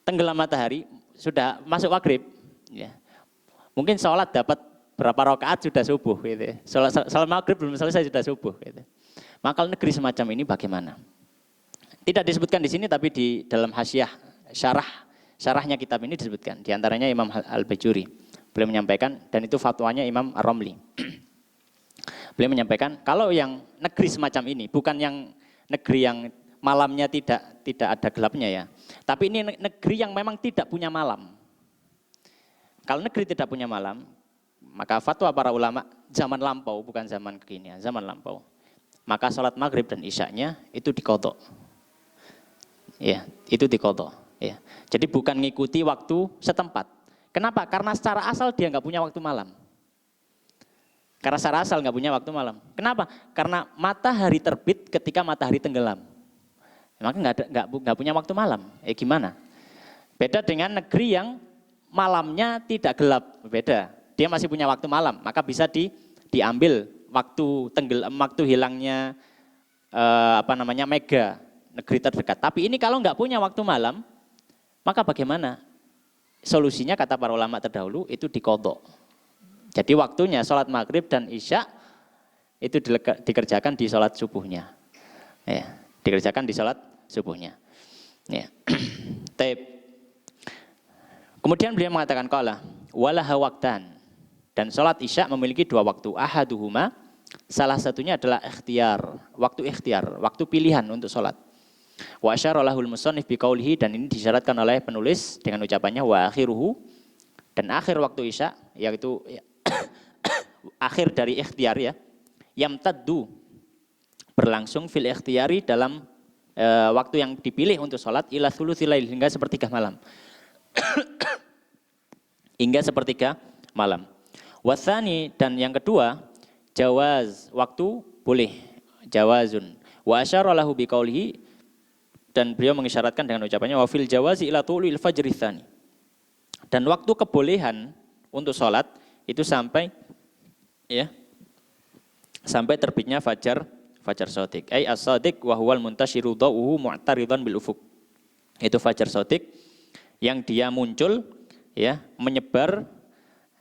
tenggelam matahari sudah masuk maghrib. Ya. Mungkin sholat dapat berapa rakaat sudah subuh. Gitu. Sholat maghrib belum selesai sudah subuh. Gitu. Maka negeri semacam ini bagaimana? Tidak disebutkan di sini, tapi di dalam hasyiah syarahnya kitab ini disebutkan. Di antaranya Imam Al-Bajuri. Beliau menyampaikan, dan itu fatwanya Imam Ar-Romli. Beliau menyampaikan, kalau yang negeri semacam ini, bukan yang negeri yang malamnya tidak ada gelapnya ya. Tapi ini negeri yang memang tidak punya malam. Kalau negeri tidak punya malam, maka fatwa para ulama zaman lampau, bukan zaman kekinian, zaman lampau. Maka sholat maghrib dan isyaknya itu diqadha. Ya, itu diqadha. Ya. Jadi bukan ngikuti waktu setempat. Kenapa? Karena secara asal dia nggak punya waktu malam. Karena secara asal nggak punya waktu malam. Kenapa? Karena matahari terbit ketika matahari tenggelam. Maka nggak punya waktu malam. Gimana? Beda dengan negeri yang malamnya tidak gelap. Beda. Dia masih punya waktu malam. Maka bisa diambil waktu hilangnya mega negeri terdekat. Tapi ini kalau nggak punya waktu malam, maka bagaimana? Solusinya kata para ulama terdahulu itu diqadha. Jadi waktunya sholat maghrib dan isya itu dikerjakan di sholat subuhnya. Ya, dikerjakan di sholat subuhnya. Ya. Kemudian beliau mengatakan qala walaha waqtan, dan sholat isya memiliki dua waktu. Ahaduhuma, salah satunya adalah waktu ikhtiar, waktu pilihan untuk sholat. Wa asyara lahul musannif biqaulihi, dan ini disyaratkan oleh penulis dengan ucapannya wa akhiruhu, dan akhir waktu isya yaitu akhir dari ikhtiar ya, yamtaddu berlangsung fil ikhtiyari dalam waktu yang dipilih untuk sholat ila thulutsil lail hingga sepertiga malam. Hingga sepertiga malam. Wasani, dan yang kedua jawaz, waktu boleh, jawazun. Wa asyara lahu biqaulihi, dan beliau mengisyaratkan dengan ucapannya wa fil jawazi ila tulil fajri tsani. Dan waktu kebolehan untuk sholat itu sampai ya sampai terbitnya fajar shadiq. Ai as-sadiq wa huwal muntashiru dhauhu mu'taridan bil ufuq. Itu fajar shadiq yang dia muncul ya, menyebar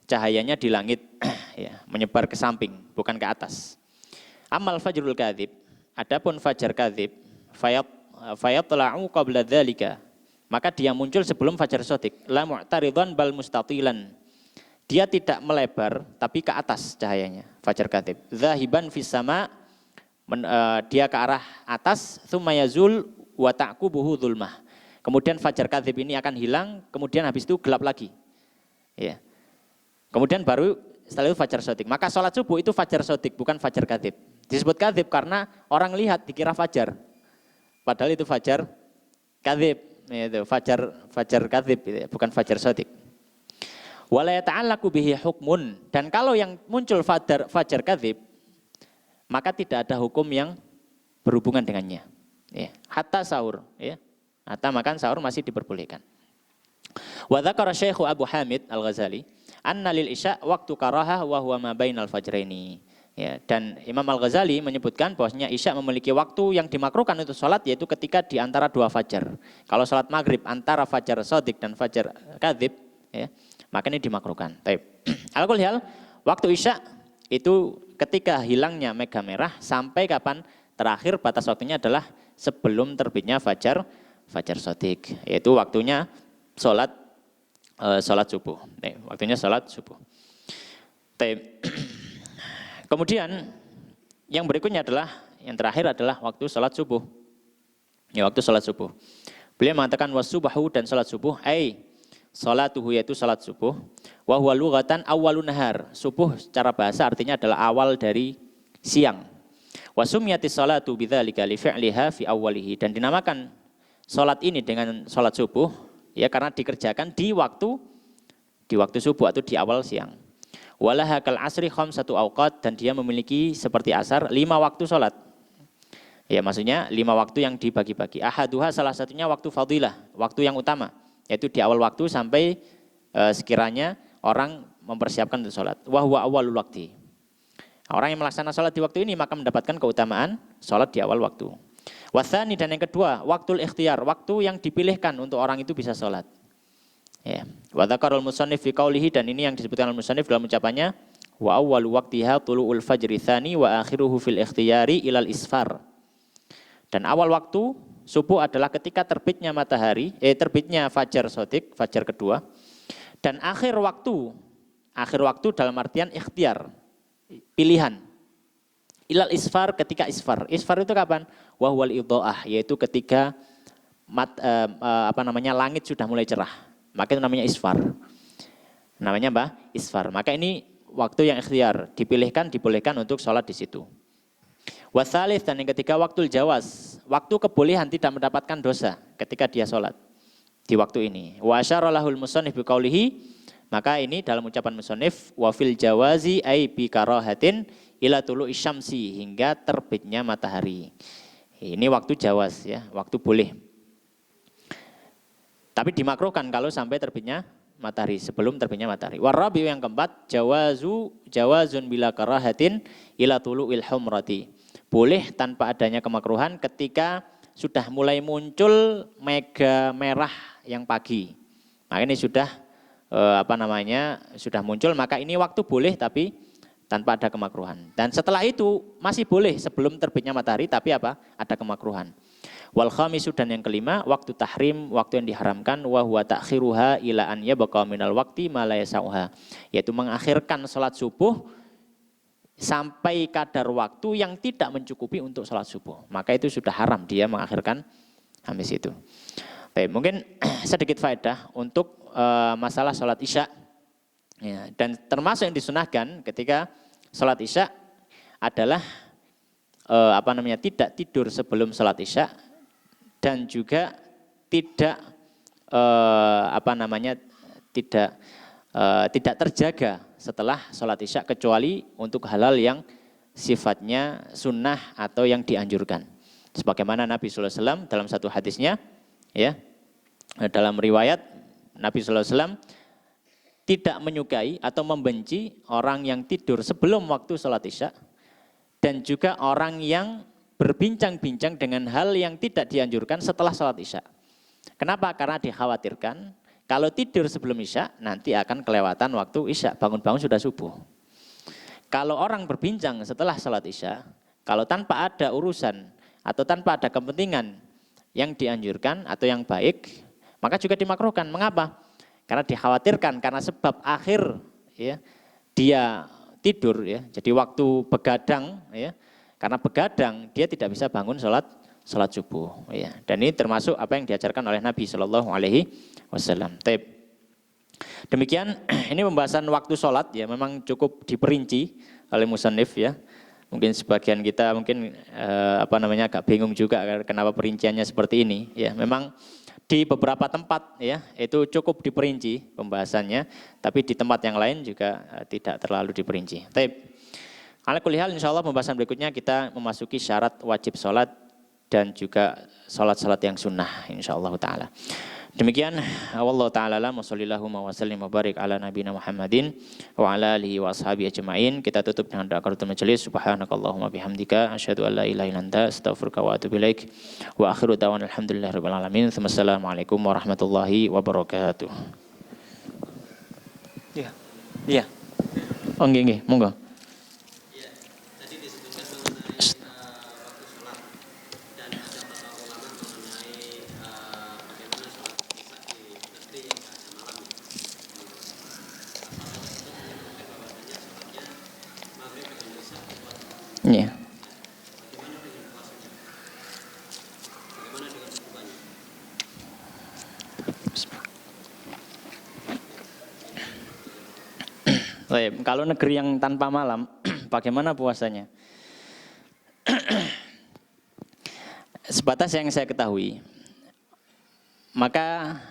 cahayanya di langit ya, menyebar ke samping bukan ke atas. Amal fajrul kadzib, adapun fajar kadzib fayatla'u qabla dzalika, maka dia muncul sebelum fajar shadiq. La mu'taridan bal mustatilan, dia tidak melebar tapi ke atas cahayanya fajar kadzib. Zahiban fis sama, dia ke arah atas, tsumma yazul wa ta'qubuhu dzulmah. Kemudian fajar kadzib ini akan hilang, kemudian habis itu gelap lagi. Ya. Kemudian baru setelah itu fajar shadiq. Maka sholat subuh itu fajar shadiq, bukan fajar kadzib. Disebut kadzib karena orang lihat dikira fajar. Padahal itu fajar kadzib, itu fajar kadzib, bukan fajar shadiq. Wala yata'allaqu bihi hukmun, dan kalau yang muncul fajar kadzib maka tidak ada hukum yang berhubungan dengannya. Ya. Hatta sahur, ya. Hatta makan sahur masih diperbolehkan. Wa dzakara Syekh Abu Hamid Al-Ghazali anna lil isya waktu karahah wa huwa ma bainal fajraini. Ya, dan Imam Al-Ghazali menyebutkan bahwasanya isya memiliki waktu yang dimakruhkan untuk sholat, yaitu ketika di antara dua fajar. Kalau sholat maghrib antara fajar shadiq dan fajar kadzib, ya, maka ini dimakruhkan. Baik. Al-Qulhal, waktu isya itu ketika hilangnya mega merah sampai kapan? Terakhir batas waktunya adalah sebelum terbitnya fajar shadiq, yaitu waktunya sholat subuh. Waktunya sholat subuh. Kemudian yang berikutnya adalah, yang terakhir adalah waktu sholat subuh. Ya, waktu sholat subuh. Beliau mengatakan wasubahu, dan sholat subuh, sholatuhu, yaitu sholat subuh. Wa huwa lughatan awwalun nahar. Subuh secara bahasa artinya adalah awal dari siang. Wa summiyatis sholatu bidzalika li fi'liha fi awwalihi, dan dinamakan sholat ini dengan sholat subuh ya karena dikerjakan di waktu subuh atau di awal siang. Walaha kal asri khamsatu awqat, dan dia memiliki seperti asar 5 waktu sholat. Ya, maksudnya 5 waktu yang dibagi-bagi. Ahaduha, salah satunya waktu fadilah, waktu yang utama, yaitu di awal waktu sampai sekiranya orang mempersiapkan untuk sholat. Wa huwa awwalul waqti. Orang yang melaksanakan sholat di waktu ini maka mendapatkan keutamaan sholat di awal waktu. Watsani, dan yang kedua, waktul ikhtiyar, waktu yang dipilihkan untuk orang itu bisa sholat. Ya. Wa dzakarul musannif fi qaulihi, dan ini yang disebutkan al-musannif dalam ucapannya, wa awwalu waqtiha tulu'ul fajri tsani wa akhiruhu fil ikhtiyari ilal isfar. Dan awal waktu subuh adalah ketika terbitnya matahari, terbitnya fajar shadiq, fajar kedua. Dan akhir waktu dalam artian ikhtiar, pilihan. Ilal isfar, ketika isfar. Isfar itu kapan? Wa huwal idha'ah, yaitu ketika langit sudah mulai cerah. Maka itu namanya isfar. Namanya apa? Isfar. Maka ini waktu yang ikhtiar, dipilihkan, dibolehkan untuk sholat di situ. Wasalis, dan yang ketiga waktul jawaz, waktu kebolehan tidak mendapatkan dosa ketika dia sholat di waktu ini. Wa asyara lahul musannif biqaulihi, maka ini dalam ucapan musannif, wa fil jawazi ay bi karahatin ila tulu'i syamsi, hingga terbitnya matahari. Ini waktu jawaz ya, waktu boleh. Tapi dimakruhkan kalau sampai terbitnya matahari, sebelum terbitnya matahari. Warabi, yang keempat, jawazun bila karahatin ila tulu'il humrati. Boleh tanpa adanya kemakruhan ketika sudah mulai muncul mega merah yang pagi. Maka ini sudah sudah muncul, maka ini waktu boleh tapi tanpa ada kemakruhan. Dan setelah itu masih boleh sebelum terbitnya matahari, tapi ada kemakruhan. Wal khamisu, dan yang kelima, waktu tahrim, waktu yang diharamkan, wa huwa ta'khiruha ila an yabqa minal waqti ma la yasauha, yaitu mengakhirkan salat subuh sampai kadar waktu yang tidak mencukupi untuk salat subuh. Maka itu sudah haram dia mengakhirkan Habis itu. Baik, mungkin sedikit faedah untuk masalah sholat isya. Ya, dan termasuk yang disunahkan ketika sholat isya adalah tidak tidur sebelum sholat isya dan juga tidak tidak terjaga setelah sholat isya kecuali untuk hal-hal yang sifatnya sunnah atau yang dianjurkan. Sebagaimana Nabi sallallahu alaihi wasallam dalam satu hadisnya, ya, dalam riwayat Nabi sallallahu alaihi wasallam tidak menyukai atau membenci orang yang tidur sebelum waktu sholat isya dan juga orang yang berbincang-bincang dengan hal yang tidak dianjurkan setelah sholat isya. Kenapa? Karena dikhawatirkan kalau tidur sebelum isya nanti akan kelewatan waktu isya, bangun-bangun sudah subuh. Kalau orang berbincang setelah sholat isya, kalau tanpa ada urusan atau tanpa ada kepentingan yang dianjurkan atau yang baik, maka juga dimakruhkan. Mengapa? Karena dikhawatirkan karena sebab akhir, ya, dia tidur, ya, jadi waktu begadang, ya, karena begadang dia tidak bisa bangun sholat subuh, ya. Dan ini termasuk apa yang diajarkan oleh Nabi Shallallahu Alaihi Wasallam. Demikian ini pembahasan waktu sholat, ya, memang cukup diperinci oleh musannif, ya. Mungkin sebagian kita mungkin agak bingung juga kenapa perinciannya seperti ini, ya. Memang di beberapa tempat, ya, itu cukup diperinci pembahasannya, tapi di tempat yang lain juga tidak terlalu diperinci. Ala kulli hal, insyaallah pembahasan berikutnya kita memasuki syarat wajib sholat dan juga sholat-sholat yang sunnah, insyaallah taala. Demikian, wallahu taala alam, wassallallahu wa sallim wa barik ala nabiyina Muhammadin wa ala alihi wa ashabihi ajmain. Kita tutup dengan doa kafaratul majelis. Subhanakallahumma bihamdika asyhadu an la ilaha illa anta astaghfiruka wa atubu ilaik. Wa akhiru da'wana alhamdulillahirabbil alamin. Wassalamualaikum warahmatullahi wabarakatuh. Iya. Iya. Oh nggih, monggo. Iya. Baik, kalau negeri yang tanpa malam, bagaimana puasanya? Sebatas yang saya ketahui, maka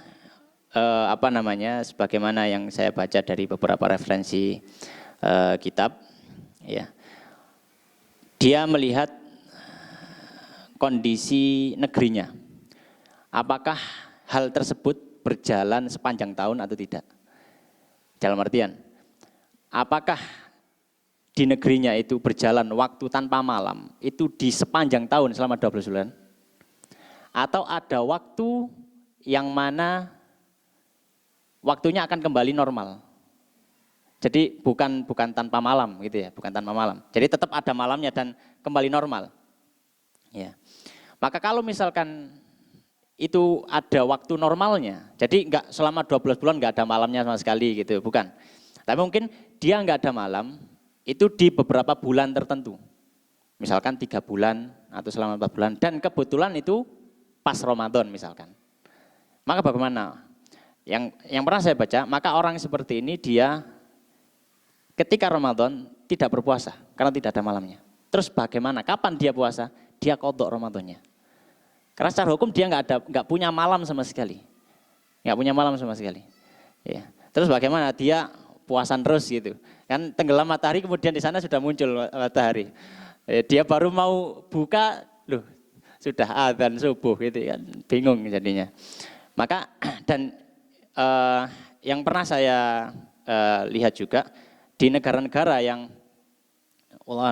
sebagaimana yang saya baca dari beberapa referensi kitab, ya, dia melihat kondisi negerinya. Apakah hal tersebut berjalan sepanjang tahun atau tidak? Dalam artian, apakah di negerinya itu berjalan waktu tanpa malam, itu di sepanjang tahun selama 12 bulan? Atau ada waktu yang mana waktunya akan kembali normal? Jadi bukan tanpa malam gitu ya, bukan tanpa malam. Jadi tetap ada malamnya dan kembali normal. Ya. Maka kalau misalkan itu ada waktu normalnya, jadi enggak selama 12 bulan enggak ada malamnya sama sekali gitu, bukan. Tapi mungkin dia enggak ada malam itu di beberapa bulan tertentu. Misalkan 3 bulan atau selama 4 bulan dan kebetulan itu pas Ramadan misalkan. Maka bagaimana? Yang pernah saya baca, maka orang seperti ini dia ketika Ramadan tidak berpuasa karena tidak ada malamnya. Terus bagaimana? Kapan dia puasa? Dia qadha Ramadannya. Karena secara hukum dia nggak punya malam sama sekali, nggak punya malam sama sekali. Ya. Terus bagaimana? Dia puasan terus gitu. Kan tenggelam matahari kemudian di sana sudah muncul matahari. Dia baru mau buka, loh sudah adzan subuh gitu kan, bingung jadinya. Maka dan yang pernah saya lihat juga di negara-negara yang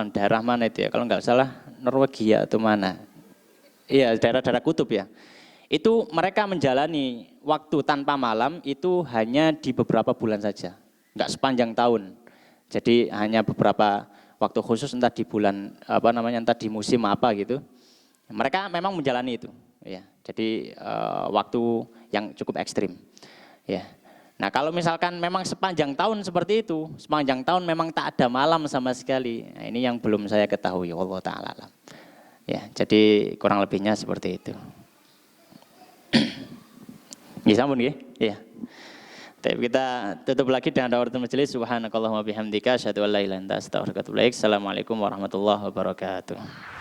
daerah mana itu ya, kalau nggak salah Norwegia atau mana, iya daerah-daerah kutub ya, itu mereka menjalani waktu tanpa malam itu hanya di beberapa bulan saja, nggak sepanjang tahun. Jadi hanya beberapa waktu khusus, entah di bulan entah di musim apa gitu. Mereka memang menjalani itu, ya. Jadi waktu yang cukup ekstrim, ya. Nah kalau misalkan memang sepanjang tahun seperti itu, sepanjang tahun memang tak ada malam sama sekali. Nah, ini yang belum saya ketahui, wallahu ta'ala alam. Ya, jadi kurang lebihnya seperti itu. Nggih sampun nggih. Iya. Tapi kita tutup lagi dengan dakwah majelis. Subhanakallahumma bihamdika asyhadu an la ilaha illa anta astaghfiruka wa atubu ilaik. Assalamualaikum warahmatullahi wabarakatuh.